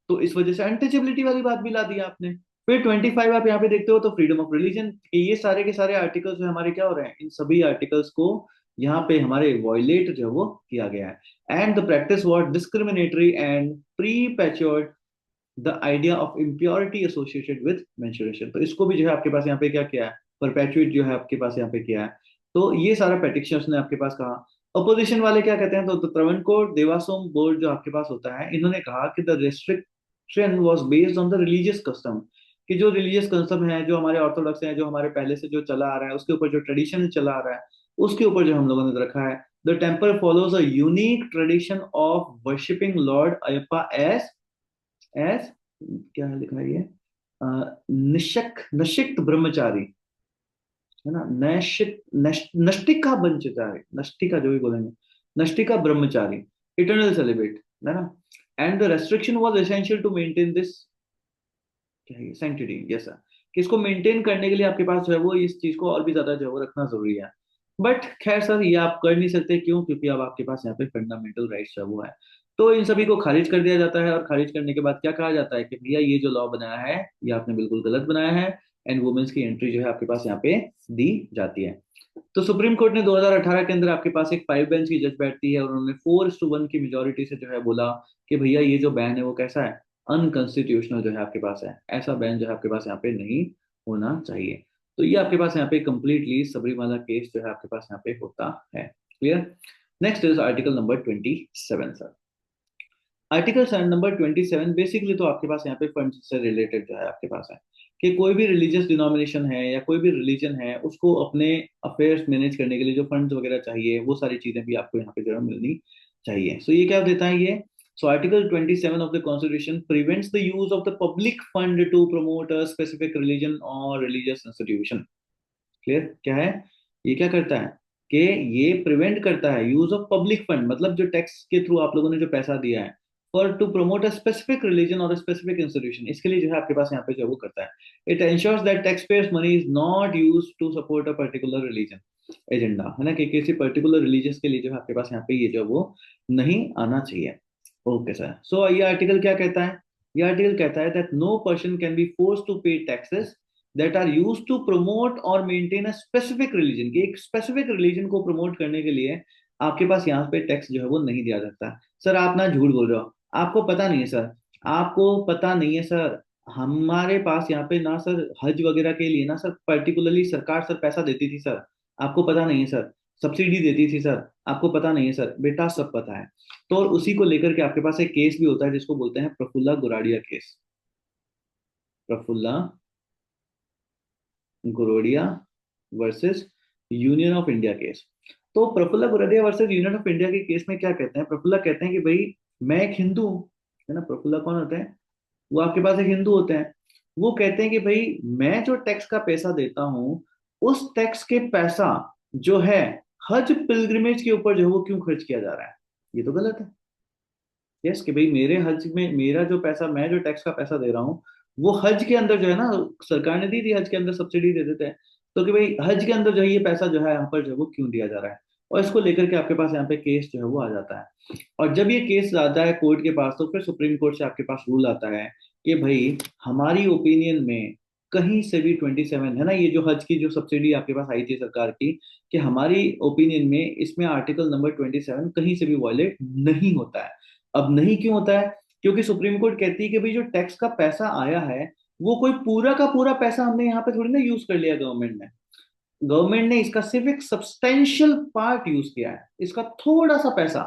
तो इस वजह से अनटचेबिलिटी वाली बात भी ला दी आपने। फिर 25 आप यहाँ पे देखते हो तो फ्रीडम ऑफ रिलीजन, ये सारे के सारे आर्टिकल्स जो हमारे क्या हो रहे हैं, इन सभी आर्टिकल्स को यहाँ पे हमारे वॉयलेट जो है वो किया गया है। And the practice was discriminatory and perpetuated the idea of impurity associated with menstruation. तो इसको भी जो है आपके पास यहाँ पे क्या किया है, परपेचुएट जो है आपके पास यहाँ पे किया है। तो ये सारा पेटिशनर्स ने आपके पास कहा। अपोजिशन वाले क्या कहते हैं, तो त्रावणकोर देवास्वम बोर्ड जो आपके पास होता है, इन्होंने कहा कि the restriction was based on the religious custom, कि जो रिलीजियस कस्टम है, जो हमारे ऑर्थोडॉक्स है, जो हमारे पहले से जो चला आ रहा है, उसके ऊपर जो ट्रेडिशन चला आ रहा है, उसके ऊपर जो हम लोगों ने रखा है। The temple follows a unique tradition of worshipping lord Ayyappa as क्या लिखा है ये, निशक नशिक्त ब्रह्मचारी। है ना, नष्टिका ब्रह्मचारी, नष्टिका जो भी बोलेंगे, नष्टिका ब्रह्मचारी, इटर्नल सेलिब्रेट, है ना। And the restriction was essential to maintain this, क्या है, सैंक्टिटी, यस सर, कि इसको मेंटेन करने के लिए आपके पास जो है वो इस चीज को और भी ज्यादा जो है वो रखना जरूरी है। बट खैर सर, ये आप कर नहीं सकते, क्यों? क्योंकि अब आपके पास यहाँ पे फंडामेंटल राइट्स जो है वो है। तो इन सभी को खारिज कर दिया जाता है, और खारिज करने के बाद क्या कहा जाता है कि भैया ये जो लॉ बनाया है ये आपने बिल्कुल गलत बनाया है, एंड वुमेन्स की एंट्री जो है आपके पास यहाँ पे दी जाती है। तो सुप्रीम कोर्ट ने 2018 के अंदर आपके पास एक 5 बेंच की जज बैठती है, और उन्होंने 4:1 की मेजोरिटी से जो है बोला कि भैया ये जो बैन है वो कैसा है, अनकॉन्स्टिट्यूशनल जो है आपके पास है, ऐसा बैन जो है आपके पास यहाँ पे नहीं होना चाहिए। तो ये आपके पास यहाँ पे कंप्लीटली सबरीमाला केस जो है आपके पास यहाँ पे होता है। Clear. Next is article number 27 sir. Article number 27 basically तो आपके पास यहाँ पे फंड से रिलेटेड जो है आपके पास है, कि कोई भी रिलीजियस डिनोमिनेशन है या कोई भी रिलीजन है उसको अपने अफेयर्स मैनेज करने के लिए जो फंड्स वगैरह चाहिए, वो सारी चीजें भी आपको यहाँ पे जो है मिलनी चाहिए। सो ये क्या देता है ये, so article 27 of the constitution prevents the use of the public fund to promote a specific religion और रिलीजियस इंस्टीट्यूशन। क्लियर क्या है, ये क्या करता है कि ये प्रिवेंट करता है यूज ऑफ पब्लिक फंड, मतलब जो टैक्स के थ्रू आप लोगों ने जो पैसा दिया है, for to promote a specific religion और स्पेसिफिक इंस्टीट्यूशन, इसके लिए जो है आपके पास यहाँ पे जो वो करता है। It ensures that tax payers money is not use to support a particular religion agenda, है ना, कि किसी पर्टिकुलर रिलीजियस के लिए जो है आपके पास यहाँ पे ये जो वो नहीं आना चाहिए। ओके सर, सो ये आर्टिकल क्या कहता है, ये आर्टिकल कहता है that no person can be force to pay taxes that are used to promote और maintain a specific religion, कि एक स्पेसिफिक रिलीजन को प्रमोट करने के लिए आपके पास यहाँ पे टैक्स जो है वो नहीं दिया जाता। सर आप ना झूठ बोल रहे हो, आपको पता नहीं है सर, आपको पता नहीं है सर, हमारे पास यहाँ पे ना सर हज वगैरह के लिए ना सर पर्टिकुलरली सरकार सर पैसा देती थी सर, आपको पता नहीं है सर, सब्सिडी देती थी सर, आपको पता नहीं है सर, बेटा सब पता है। तो और उसी को लेकर के आपके पास एक केस भी होता है जिसको बोलते हैं Prafulla Guradia case, Prafulla Gurodia versus union of India case. तो Prafulla Gurodia versus union of India के केस में क्या कहते हैं, प्रफुल्ला कहते हैं कि भाई मैं एक हिंदू हूँ, है ना, प्रफुल्ला कौन होते हैं, वो आपके पास एक हिंदू होते हैं। वो कहते हैं कि भाई मैं जो टैक्स का पैसा देता हूँ, उस टैक्स के पैसा जो है हज पिलग्रिमेज के ऊपर जो है वो क्यों खर्च किया जा रहा है, ये तो गलत है। यस, कि भाई मेरे हज में मेरा जो पैसा, मैं जो टैक्स का पैसा दे रहा हूँ, वो हज के अंदर जो है ना, सरकार ने दी थी हज के अंदर सब्सिडी दे देते हैं, तो कि भाई हज के अंदर जो है ये पैसा जो है यहाँ पर जो है वो क्यों दिया जा रहा है, और इसको लेकर के आपके पास यहाँ पे केस जो है वो आ जाता है। और जब ये केस आता है कोर्ट के पास, तो फिर सुप्रीम कोर्ट से आपके पास रूल आता है कि भाई हमारी ओपिनियन में कहीं से भी 27, है ना, ये जो हज की जो सब्सिडी आपके पास आई थी सरकार की, कि हमारी ओपिनियन में इसमें आर्टिकल नंबर 27 कहीं से भी वायलेट नहीं होता है। अब नहीं क्यों होता है, क्योंकि सुप्रीम कोर्ट कहती है कि भाई जो टैक्स का पैसा आया है वो कोई पूरा का पूरा पैसा हमने यहाँ पे थोड़ी ना यूज कर लिया गवर्नमेंट ने, गवर्नमेंट ने इसका सिर्फ एक सब्सटेंशियल पार्ट यूज किया है, इसका थोड़ा सा पैसा,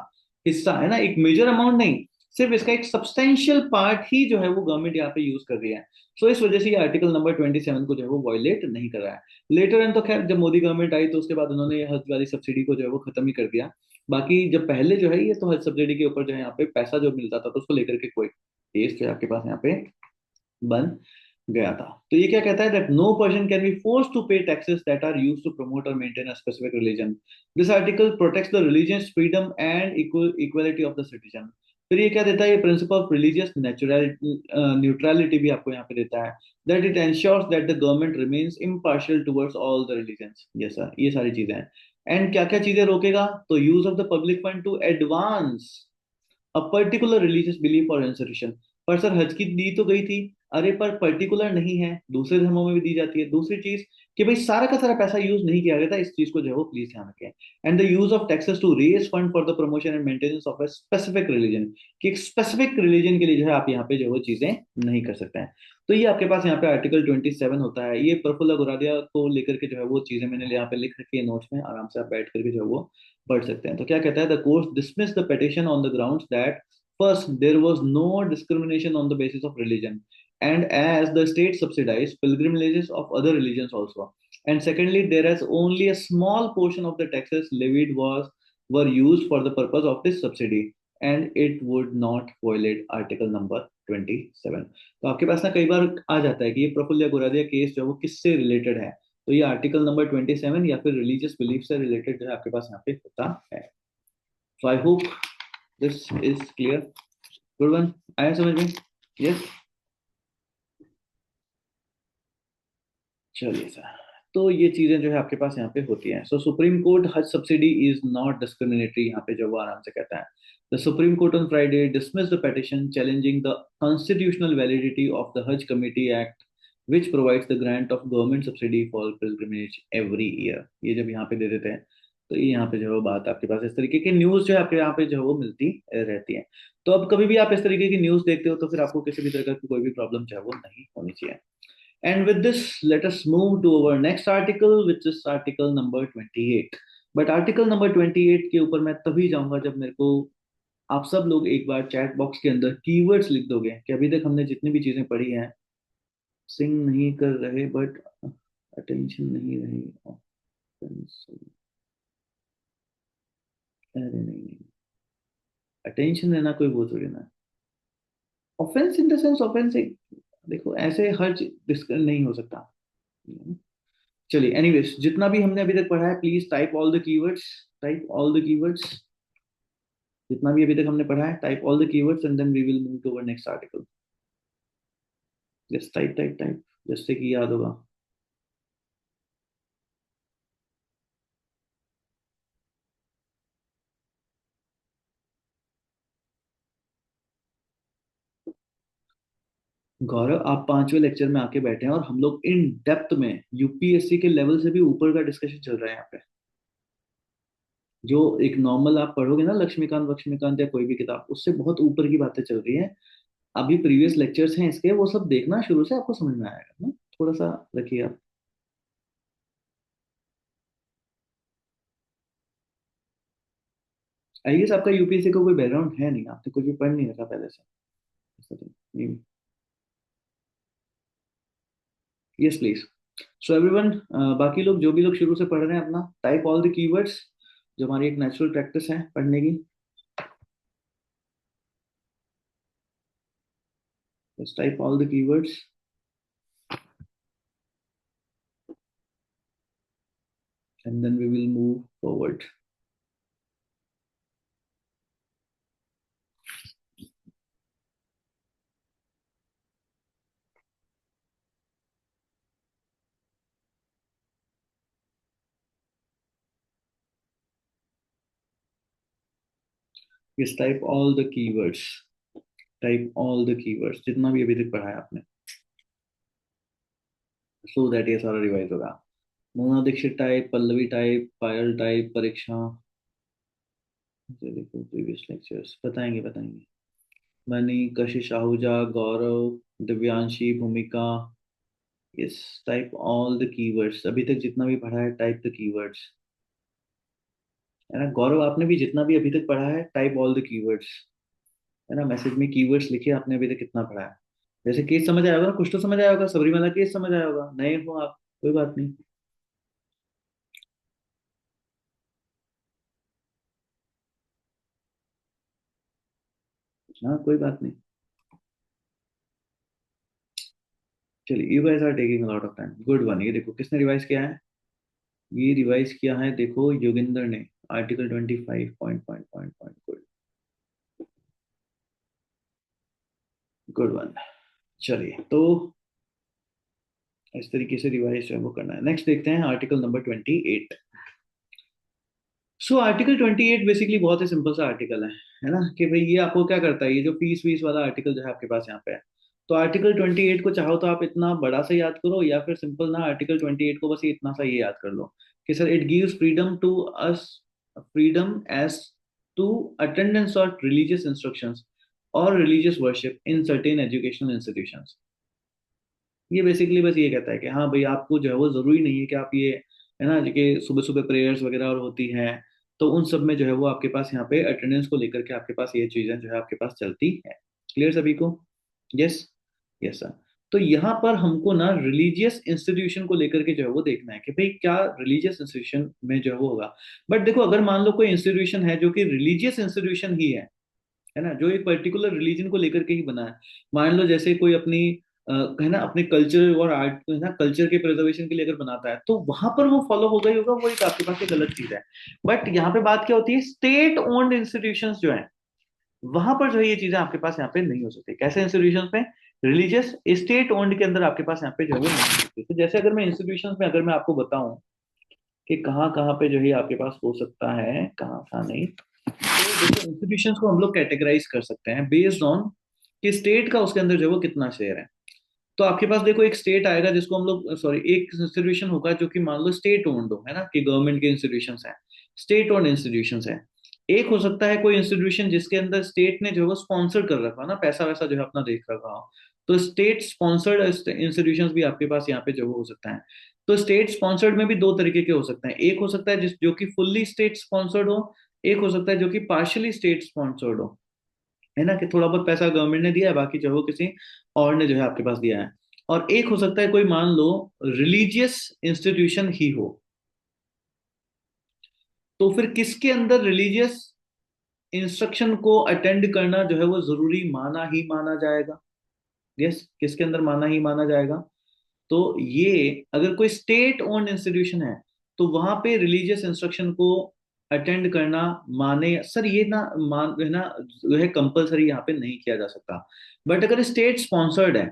हिस्सा, है ना, एक मेजर अमाउंट नहीं, सिर्फ इसका एक सब्सटेंशियल पार्ट ही जो है वो गवर्नमेंट यहाँ पे यूज कर रही है। सो इस वजह से ये आर्टिकल नंबर 27 को जो है वो वायलेट नहीं कर रहा है। लेटर एंड तो खैर जब मोदी गवर्नमेंट आई तो उसके बाद उन्होंने ये हज वाली सब्सिडी को जो है वो खत्म ही कर दिया। बाकी जब पहले जो है ये तो हज सब्सिडी के ऊपर जो है यहाँ पे पैसा जो मिलता था तो उसको लेकर के कोई केस जो है आपके पास यहाँ पे बन गया था। तो ये क्या कहता है, that no person can be force to pay taxes that are used to promote और maintain a specific religion. This article protects the religious freedom and equality of the citizen. फिर ये क्या देता है, ये प्रिंसिपल ऑफ रिलीजियस न्यूट्रलिटी भी आपको यहाँ पे देता है, that it ensures that the government remains impartial towards all the religions. Yes sir, ये सारी चीजें हैं। एंड क्या क्या चीजें रोकेगा, तो use of the public fund to advance a particular religious belief और इंस्टीट्यूशन। पर सर हज की दी तो गई थी, अरे पर पर्टिकुलर नहीं है, दूसरे धर्मों में भी दी जाती है। दूसरी चीज कि भाई सारा का सारा पैसा यूज नहीं किया गया था, इस चीज को जो है वो प्लीज ध्यान रखें। And the use of taxes to raise fund for the promotion and maintenance of a specific religion, कि एक स्पेसिफिक रिलीजन के लिए जो है आप यहाँ पे जो है वो चीजें नहीं कर सकते हैं। तो ये आपके पास यहाँ पे आर्टिकल 27 होता है। ये प्रफुल्ला गुरादिया को लेकर के जो है वो चीजें मैंने यहाँ पे लिख रखी है नोट्स में, आराम से आप बैठ करके जो है वो पढ़ सकते हैं। तो क्या कहता है, the court dismiss the petition on the grounds that first there was no discrimination on the basis of religion, and as the state subsidized pilgrimages of other religions also, and secondly there is only a small portion of the taxes levied was were used for the purpose of this subsidy, and it would not violate article number 27। तो आपके पास ना कई बार आ जाता है कि ये प्रफुल्ल गुरादिया केस जो है वो किससे रिलेटेड है, तो ये आर्टिकल नंबर 27 या फिर रिलीजियस बिलीफ से रिलेटेड जो है आपके पास यहाँ पे होता है। So I hope this is clear. Good one, आया समझ में? यस। चलिए सर, तो ये चीजें जो है आपके पास यहाँ पे होती हैं। So supreme court Haj subsidy is not discriminatory, यहाँ पे जो वो आराम से कहता है। The supreme court on Friday dismiss the petition challenging the constitutional validity of the Haj committee act which provides the grant of government subsidy for pilgrimage every year. ये जब यहाँ पे दे देते हैं तो ये यहाँ पे जो है वो बात आपके पास इस तरीके की न्यूज जो है आपके यहाँ पे जो है वो मिलती रहती है। तो अब कभी भी आप इस तरीके की न्यूज देखते हो तो फिर आपको किसी भी तरह की कोई भी प्रॉब्लम जो है वो नहीं होनी चाहिए। And with this, let us move to our next article, which is article number 28. But article number 28 के ऊपर मैं तभी जाऊंगा जब मेरे को आप सब लोग एक बार चैट बॉक्स के अंदर कीवर्ड्स लिख दोगे कि अभी तक हमने जितनी भी चीजें पढ़ी हैं, सिंग नहीं कर रहे बट अटेंशन नहीं रही offensive। अरे नहीं नहीं, अटेंशन देना कोई वो थोड़ी ना। Offence in the sense offence, देखो ऐसे हर डिस्कस नहीं हो सकता। चलिए एनीवेज, जितना भी हमने अभी तक पढ़ा है please type all the keywords. Type all the keywords, जितना भी अभी तक हमने पढ़ा है type all the keywords and then we will move to our next article. Just type type type, जिससे कि याद होगा। गौरव, आप 5वें लेक्चर में आके बैठे हैं और हम लोग इन डेप्थ में यूपीएससी के लेवल से भी ऊपर का डिस्कशन चल रहा है यहाँ पे। जो एक नॉर्मल आप पढ़ोगे ना लक्ष्मीकांत लक्ष्मीकांत या कोई भी किताब, उससे बहुत ऊपर की बातें चल रही हैं। अभी प्रीवियस लेक्चर्स हैं इसके, वो सब देखना शुरू से, आपको समझ में आएगा ना। थोड़ा सा रखिए आप। आई गेस आपका यूपीएससी का कोई बैकग्राउंड है नहीं, आपने कुछ भी पढ़ नहीं रखा पहले से। Yes please. सो एवरीवन, बाकी लोग जो भी लोग शुरू से पढ़ रहे हैं अपना टाइप ऑल द कीवर्ड्स, जो हमारी एक नेचुरल प्रैक्टिस है पढ़ने की। Just type all the keywords and then we will move forward. Yes, type all the keywords. Type all the keywords जितना भी अभी तक पढ़ा है आपने, so that ये सारा रिवाइज होगा। मोना दीक्षित टाइप, पल्लवी टाइप, पायल टाइप, परीक्षा। ये देखो प्रीवियस लेक्चर्स, बताएंगे बताएंगे। मनी, कशिश आहूजा, गौरव, दिव्यांशी, भूमिका। Yes, type all the keywords, अभी तक जितना भी पढ़ा है टाइप द कीवर्ड्स। है ना गौरव, आपने भी जितना भी अभी तक पढ़ा है टाइप ऑल द कीवर्ड्स। है ना, मैसेज में कीवर्ड्स लिखे आपने अभी तक कितना पढ़ा है। जैसे केस समझ आया होगा ना, कुछ तो समझ आया होगा, सबरीमाला केस समझ आया होगा, नए हो आप कोई बात नहीं। हाँ कोई बात नहीं। चलिए, you guys are taking a lot of time, good one. ये देखो किसने रिवाइज किया है, ये रिवाइज किया है देखो योगिंदर ने। Article 25 point point point point, good, good one. चलिए तो इस तरीके से रिवाइज वो करना है। नेक्स्ट देखते हैं article number 28। So article 28 basically बहुत ही सिंपल सा आर्टिकल है ना, कि भाई ये आपको क्या करता है, ये जो फीस वीस वाला आर्टिकल जो है आपके पास यहाँ पे है। तो आर्टिकल 28 को चाहो तो आप इतना बड़ा सा याद करो, या फिर सिंपल ना आर्टिकल 28 को बस ये इतना सा ये याद कर लो कि sir it gives freedom to us, freedom as to attendance और रिलीजियस इंस्ट्रक्शंस और religious worship in certain educational institutions. ये बेसिकली बस ये कहता है कि हाँ भाई आपको जो है वो जरूरी नहीं है कि आप ये, है ना, जो कि सुबह सुबह प्रेयर्स वगैरह और होती हैं, तो उन सब में जो है वो आपके पास यहाँ पे अटेंडेंस को लेकर के आपके पास ये चीजें जो है आपके पास चलती है। क्लियर सभी को? Yes, yes sir. तो यहाँ पर हमको ना रिलीजियस इंस्टीट्यूशन को लेकर के जो है वो देखना है कि भाई क्या रिलीजियस इंस्टीट्यूशन में जो है वो होगा। बट देखो अगर मान लो कोई इंस्टीट्यूशन है जो कि रिलीजियस इंस्टीट्यूशन ही है ना, जो एक पर्टिकुलर रिलीजन को लेकर के ही बना है। मान लो जैसे कोई अपनी है ना, अपने कल्चर और आर्ट है ना, कल्चर के प्रिजर्वेशन के लिए अगर बनाता है तो वहां पर वो फॉलो होगा ही होगा, वो एक आपके पास एक गलत चीज है। बट यहाँ पे बात क्या होती है, स्टेट ओन्ड इंस्टीट्यूशंस जो है वहां पर जो है ये चीजें आपके पास यहाँ पे नहीं हो सकती। कैसे इंस्टीट्यूशंस में, रिलीजियस स्टेट ओन्ड के अंदर आपके पास यहाँ पे जो है वो नहीं हो सकती। तो जैसे अगर मैं इंस्टीट्यूशंस में अगर मैं आपको बताऊं कि कहाँ कहाँ पे जो है आपके पास हो सकता है, कहाँ कहाँ नहीं, तो देखो इंस्टीट्यूशंस को हम लोग कैटेगराइज कर सकते हैं बेस्ड ऑन कि स्टेट का उसके अंदर जो है वो कितना शेयर है। तो आपके पास देखो एक स्टेट आएगा जिसको हम लोग, सॉरी, एक इंस्टीट्यूशन होगा जो कि मान लो स्टेट ओन्ड हो, है ना, कि गवर्नमेंट के इंस्टीट्यूशंस हैं, स्टेट ओन्ड इंस्टीट्यूशंस हैं। एक हो सकता है कोई इंस्टीट्यूशन जिसके अंदर स्टेट ने जो है वो स्पॉन्सर कर रखा है ना, पैसा वैसा जो है अपना देख रखा हो। तो स्टेट स्पॉन्सर्ड इंस्टीट्यूशंस भी आपके पास यहाँ पे जो हो सकता है। तो स्टेट स्पॉन्सर्ड में भी दो तरीके के हो सकते हैं, एक हो सकता है जिस जो कि फुल्ली स्टेट स्पॉन्सर्ड हो, एक हो सकता है जो कि पार्शियली स्टेट स्पॉन्सर्ड हो, है ना, कि थोड़ा बहुत पैसा गवर्नमेंट ने दिया है, बाकी जो है वो किसी और ने जो है आपके पास दिया है। और एक हो सकता है कोई मान लो रिलीजियस इंस्टीट्यूशन ही हो, तो फिर किसके अंदर रिलीजियस इंस्ट्रक्शन को अटेंड करना जो है वो जरूरी माना ही माना जाएगा। यस, किसके अंदर माना ही माना जाएगा। तो ये अगर कोई स्टेट ओन्ड इंस्टीट्यूशन है तो वहां पे रिलीजियस इंस्ट्रक्शन को अटेंड करना माने सर, ये ना मान है ना, जो है कंपलसरी यहाँ पे नहीं किया जा सकता। बट अगर स्टेट स्पॉन्सर्ड है,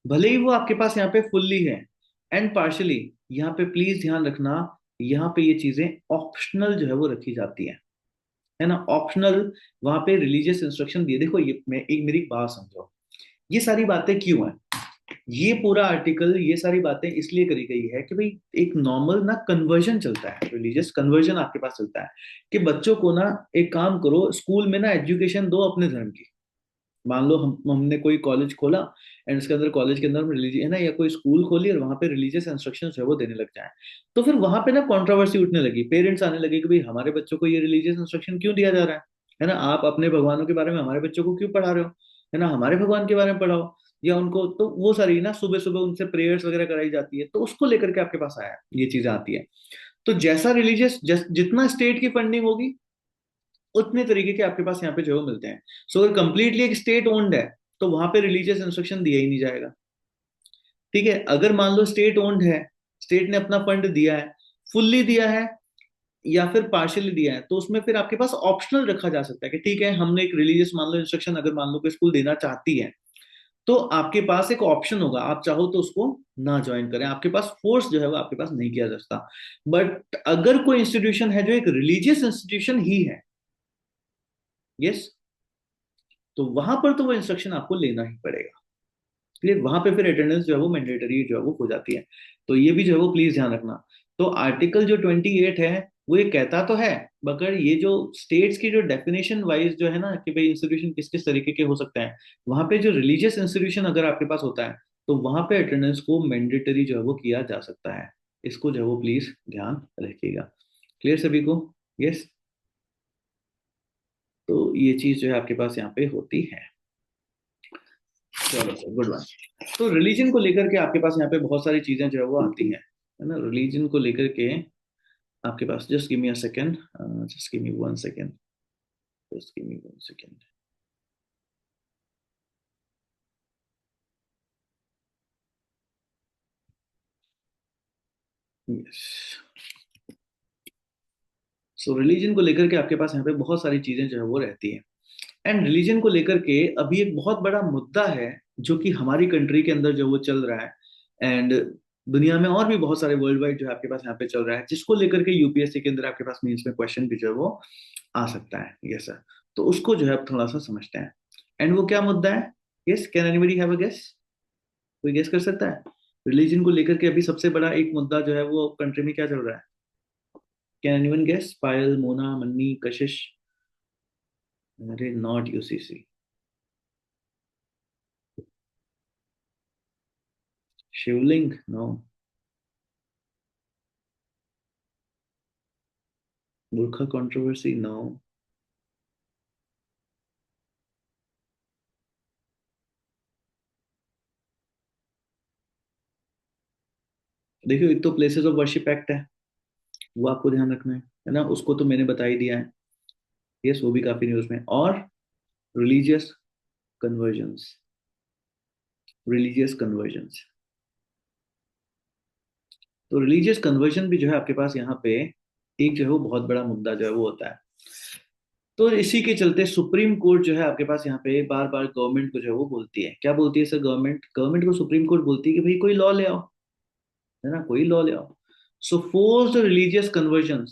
भले ही वो आपके पास यहाँ पे फुल्ली है एंड पार्शली, यहाँ पे प्लीज ध्यान रखना, यहाँ पे ये चीजें ऑप्शनल जो है वो रखी जाती है ना, ऑप्शनल। वहां पे रिलीजियस इंस्ट्रक्शन दिए, देखो ये मैं एक मेरी बात समझो, ये सारी बातें क्यों है, ये पूरा आर्टिकल, ये सारी बातें इसलिए करी गई है कि भाई एक नॉर्मल ना कन्वर्जन चलता है, रिलीजियस कन्वर्जन आपके पास चलता है, कि बच्चों को ना एक काम करो, स्कूल में ना एजुकेशन दो अपने धर्म की। मान लो हमने कोई कॉलेज खोला एंड उसके अंदर, कॉलेज के अंदर हम रिलीजियस है ना, या कोई स्कूल खोली और वहां पे रिलीजियस इंस्ट्रक्शन है वो देने लग जाए, तो फिर वहां पे ना कंट्रोवर्सी उठने लगी, पेरेंट्स आने लगे कि भाई हमारे बच्चों को ये रिलीजियस इंस्ट्रक्शन क्यों दिया जा रहा है ना, आप अपने भगवानों के बारे में हमारे बच्चों को क्यों पढ़ा रहे हो, है ना, हमारे भगवान के बारे में पढ़ाओ। या उनको तो वो सारी ना सुबह सुबह उनसे प्रेयर्स वगैरह कराई जाती है, तो उसको लेकर के आपके पास आया ये चीजें आती है। तो जैसा रिलीजियस जितना स्टेट की फंडिंग होगी उतने तरीके के आपके पास यहाँ पे जो है वो मिलते हैं। सो अगर कंप्लीटली एक स्टेट ओन्ड है तो वहां पे रिलीजियस इंस्ट्रक्शन दिया ही नहीं जाएगा। ठीक है, अगर मान लो स्टेट ओन्ड है, स्टेट ने अपना फंड दिया है, फुल्ली दिया है या फिर पार्शियली दिया है, तो उसमें फिर आपके पास ऑप्शनल रखा जा सकता है कि ठीक है हमने एक रिलीजियस मान लो इंस्ट्रक्शन अगर मान लो कोई स्कूल देना चाहती है, तो आपके पास एक ऑप्शन होगा, आप चाहो तो उसको ना ज्वाइन करें, आपके पास फोर्स जो है वो आपके पास नहीं किया जा सकता। बट अगर कोई इंस्टीट्यूशन है जो एक रिलीजियस इंस्टीट्यूशन ही है, यस, तो वहां पर तो वो इंस्ट्रक्शन आपको लेना ही पड़ेगा। क्लियर, वहां पे फिर अटेंडेंस जो है वो मैंडेटरी जो है वो हो जाती है। तो ये भी जो है वो प्लीज ध्यान रखना। तो आर्टिकल जो 28 है वो ये कहता तो है, मगर ये जो स्टेट्स की जो डेफिनेशन वाइज जो है ना कि भाई इंस्टीट्यूशन किस किस तरीके के हो सकते हैं, वहां पे जो रिलीजियस इंस्टीट्यूशन अगर आपके पास होता है तो वहां पे अटेंडेंस को मैंडेटरी जो है वो किया जा सकता है। इसको जो है वो प्लीज ध्यान रखिएगा। क्लियर सभी को? यस। तो ये चीज जो है आपके पास यहाँ पे होती है। चलो सर, गुड बाय। तो रिलीजन को लेकर के आपके पास यहाँ पे बहुत सारी चीजें जो है वो आती हैं, है ना, रिलीजन को लेकर के आपके पास, just give me a second, just give me one second, just give me one second. Yes. So religion को लेकर के आपके पास यहाँ पे बहुत सारी चीजें जो है वो रहती हैं। एंड रिलीजन को लेकर के अभी एक बहुत बड़ा मुद्दा है जो कि हमारी कंट्री के अंदर जो वो चल रहा है, एंड दुनिया में और भी बहुत सारे वर्ल्ड वाइड जो है आपके पास यहाँ पे चल रहा है, जिसको लेकर के यूपीएससी के अंदर आपके पास मीन्स में क्वेश्चन भी जो है वो आ सकता है। Yes sir. तो उसको जो है आप थोड़ा सा समझते हैं। एंड वो क्या मुद्दा है? Yes, can anybody have a guess? कोई गेस कर सकता है? रिलीजन को लेकर के अभी सबसे बड़ा एक मुद्दा जो है वो कंट्री में क्या चल रहा है? Can anyone guess? Payal, Mona, Manni, Kashish? अरे नॉट यूसीसी। शिवलिंग? नो। बुरखा कंट्रोवर्सी? नो। देखियो, एक तो प्लेसेस ऑफ वर्शिप एक्ट है, वो आपको ध्यान रखना है ना, उसको तो मैंने बता ही दिया है। यस, वो भी काफी न्यूज में। और रिलीजियस कन्वर्जन्स, रिलीजियस कन्वर्जन। तो रिलीजियस कन्वर्जन भी जो है आपके पास यहाँ पे एक जो है वो बहुत बड़ा मुद्दा जो है वो होता है। तो इसी के चलते सुप्रीम कोर्ट जो है आपके पास यहाँ पे बार बार गवर्नमेंट को जो है वो बोलती है, क्या बोलती है सर? गवर्नमेंट गवर्नमेंट को सुप्रीम कोर्ट बोलती है कि भाई कोई लॉ ले आओ, है ना, कोई लॉ ले आओ। सो फोर्स्ड रिलीजियस कन्वर्जन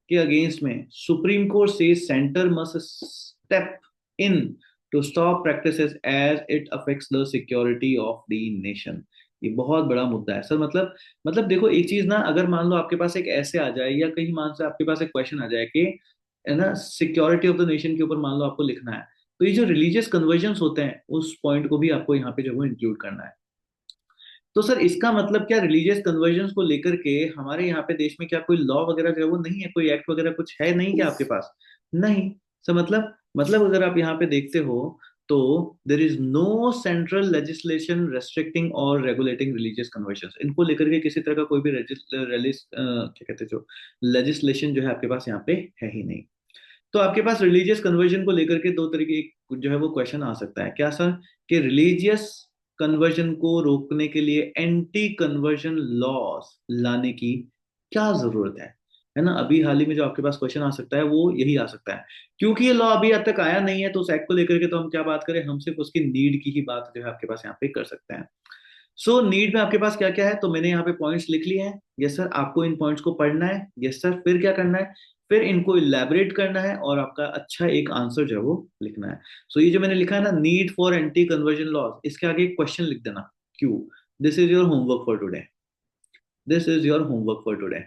के अगेंस्ट में सुप्रीम कोर्ट से centre must step in to stop practices as it affects the security of the nation. ये बहुत बड़ा मुद्दा है सर। मतलब देखो एक चीज ना, अगर मान लो आपके पास एक ऐसे आ जाए या कहीं मान से आपके पास एक क्वेश्चन आ जाए कि, है ना, सिक्योरिटी ऑफ द नेशन के ऊपर मान लो आपको लिखना है, तो ये जो रिलीजियस कन्वर्जन होते हैं उस पॉइंट को भी आपको यहाँ पे जो है वो इंक्लूड करना है। तो सर इसका मतलब क्या रिलीजियस कन्वर्जन को लेकर के हमारे यहाँ पे देश में क्या कोई लॉ वगैरह जो है वो नहीं है, कोई एक्ट वगैरह कुछ है नहीं क्या आपके पास? नहीं। सर मतलब अगर आप यहाँ पे देखते हो तो there is no central legislation restricting और रेगुलेटिंग रिलीजियस कन्वर्जन। इनको लेकर के किसी तरह का कोई भी क्या कहते हैं जो लेजिस्लेशन जो है आपके पास यहाँ पे है ही नहीं। तो आपके पास रिलीजियस कन्वर्जन को लेकर के दो तरीके जो है वो क्वेश्चन आ सकता है, क्या सर? कि रिलीजियस कन्वर्जन को रोकने के लिए एंटी कन्वर्जन लॉस लाने की क्या जरूरत है ना? अभी हाल ही में जो आपके पास क्वेश्चन आ सकता है वो यही आ सकता है। क्योंकि ये लॉ अभी अब तक आया नहीं है तो उस एक्ट को लेकर के तो हम क्या बात करें, हम सिर्फ उसकी नीड की ही बात जो है आपके पास यहाँ पे कर सकते हैं। सो नीड में आपके पास क्या क्या है, तो मैंने यहाँ पे पॉइंट्स लिख लिए हैं। यस सर, आपको इन पॉइंट्स को पढ़ना है। यस सर, फिर क्या करना है? फिर इनको इलेबरेट करना है और आपका अच्छा एक आंसर जो है वो लिखना है। सो ये जो मैंने लिखा है ना, need for anti conversion laws, इसके आगे एक क्वेश्चन लिख देना, क्यों। This is your homework for today. This is your homework for today.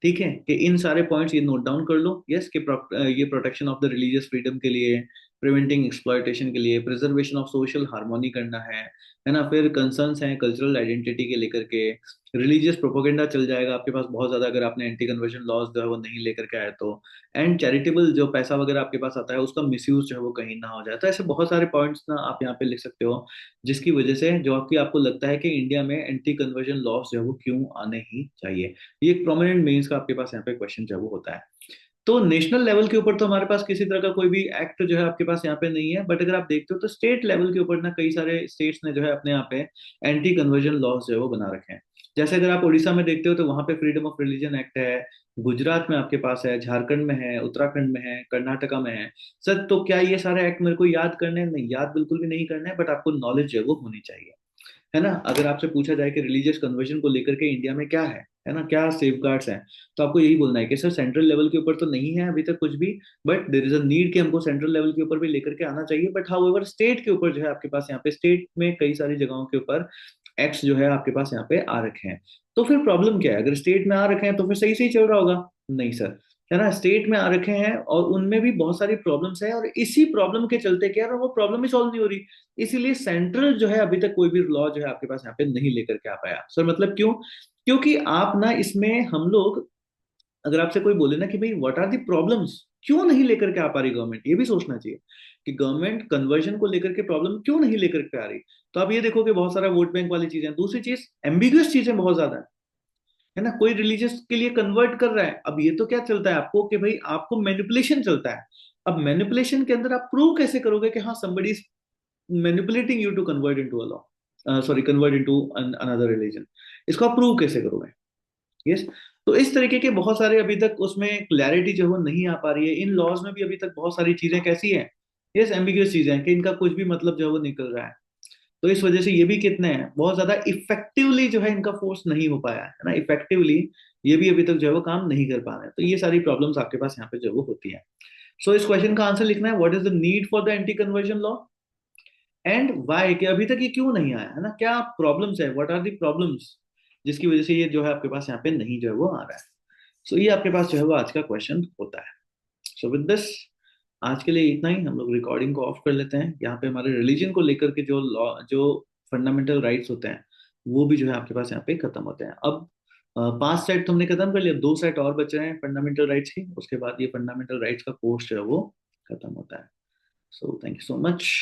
ठीक है, कि इन सारे पॉइंट्स ये नोट डाउन कर लो। यस, कि ये protection of the religious freedom के लिए, प्रिवेंटिंग एक्सप्लॉयटेशन के लिए, प्रिजर्वेशन ऑफ सोशल हार्मोनी करना है ना। फिर कंसर्न्स हैं कल्चरल आइडेंटिटी के लेकर के, रिलीजियस प्रोपोगेंडा चल जाएगा आपके पास बहुत ज्यादा अगर आपने एंटी कन्वर्जन लॉज जो है वो नहीं लेकर के आए तो, एंड चैरिटेबल जो पैसा वगैरह आपके पास आता है उसका मिसयूज जो है वो कहीं ना हो जाए। तो ऐसे बहुत सारे पॉइंट्स ना आप यहाँ पे लिख सकते हो जिसकी वजह से जो आपकी आपको लगता है कि इंडिया में एंटी कन्वर्जन लॉज जो है वो क्यों आने ही चाहिए। ये एक प्रोमिनेंट मेंस का आपके पास यहाँ पे क्वेश्चन जो है वो होता है। तो नेशनल लेवल के ऊपर तो हमारे पास किसी तरह का कोई भी एक्ट जो है आपके पास यहाँ पे नहीं है, बट अगर आप देखते हो तो स्टेट लेवल के ऊपर ना कई सारे स्टेट्स ने जो है अपने यहाँ पे एंटी कन्वर्जन लॉज जो है वो बना रखे हैं। जैसे अगर आप उड़ीसा में देखते हो तो वहां पे फ्रीडम ऑफ रिलीजन एक्ट है, गुजरात में आपके पास है, झारखंड में है, उत्तराखंड में है, कर्नाटका में है। सर तो क्या ये सारे एक्ट मेरे को याद करने हैं? नहीं, याद बिल्कुल भी नहीं करना है, बट आपको नॉलेज जो है वो होनी चाहिए, है ना। अगर आपसे पूछा जाए कि रिलीजियस कन्वर्जन को लेकर के इंडिया में क्या है ना, क्या सेफगार्ड्स हैं, तो आपको यही बोलना है कि सर सेंट्रल लेवल के ऊपर तो नहीं है अभी तक कुछ भी, but there is a need कि हमको सेंट्रल लेवल के ऊपर भी लेकर के आना चाहिए। बट हाउएवर स्टेट के ऊपर जो है आपके पास यहाँ पे स्टेट में कई सारी जगहों के ऊपर एक्ट्स जो है आपके पास यहाँ पे आ रखे हैं। तो फिर प्रॉब्लम क्या है? अगर स्टेट में आ रखे हैं तो फिर सही सही चल रहा होगा? नहीं सर, है ना, स्टेट में आ रखे हैं और उनमें भी बहुत सारी प्रॉब्लम्स है और इसी प्रॉब्लम के चलते क्या है, वो प्रॉब्लम ही सॉल्व नहीं हो रही। इसीलिए सेंट्रल जो है अभी तक कोई भी लॉ जो है आपके पास यहाँ पे नहीं लेकर के आ पाया। सर मतलब क्यों? क्योंकि आप ना इसमें हम लोग, अगर आपसे कोई बोले ना कि भाई व्हाट आर दी प्रॉब्लम्स, क्यों नहीं लेकर के आ पा रही गवर्नमेंट, ये भी सोचना चाहिए कि गवर्नमेंट कन्वर्जन को लेकर के प्रॉब्लम क्यों नहीं लेकर के आ रही। तो आप ये देखो कि बहुत सारा वोट बैंक वाली चीजें। दूसरी चीज, एम्बिगुअस चीजें बहुत ज्यादा है ना। कोई रिलीजियस के लिए कन्वर्ट कर रहा है, अब ये तो क्या चलता है आपको कि भाई आपको मैनिपुलेशन चलता है। अब मैनिपुलेशन के अंदर आप प्रूव कैसे करोगे कि हाँ somebody is manipulating you to convert into a law, sorry, convert into another religion? इसको आप प्रूव कैसे करोगे? यस। तो इस तरीके के बहुत सारे अभी तक उसमें क्लैरिटी जो है वो नहीं आ पा रही है। इन लॉज में भी अभी तक बहुत सारी चीजें कैसी हैं, यस, एम्बिगुअस चीजें हैं कि इनका कुछ भी मतलब जो है वो निकल रहा है। तो इस वजह से ये भी कितने हैं, बहुत ज्यादा इफेक्टिवली जो है इनका फोर्स नहीं हो पाया है ना, इफेक्टिवली ये भी अभी तक जो है वो काम नहीं कर पा रहे हैं। तो ये सारी प्रॉब्लम्स आपके पास यहाँ पे जो है वो होती है। सो इस क्वेश्चन का आंसर लिखना है, what is the need for the anti conversion law and why, कि अभी तक ये क्यों नहीं आया, है ना, क्या प्रॉब्लम्स है, व्हाट आर दी प्रॉब्लम्स जिसकी वजह से ये जो है आपके पास यहाँ पे नहीं जो है वो आ रहा है। सो ये आपके पास जो है वो आज का क्वेश्चन होता है। सो विद दिस, आज के लिए इतना ही। हम लोग रिकॉर्डिंग को ऑफ कर लेते हैं। यहाँ पे हमारे रिलीजन को लेकर के जो लॉ, जो फंडामेंटल राइट्स होते हैं वो भी जो है आपके पास यहाँ पे खत्म होते हैं। अब 5 सेट तुमने खत्म कर लिया, 2 सेट और बच रहे हैं फंडामेंटल राइट्स के, उसके बाद ये फंडामेंटल राइट्स का कोर्स जो है वो खत्म होता है। So thank you so much.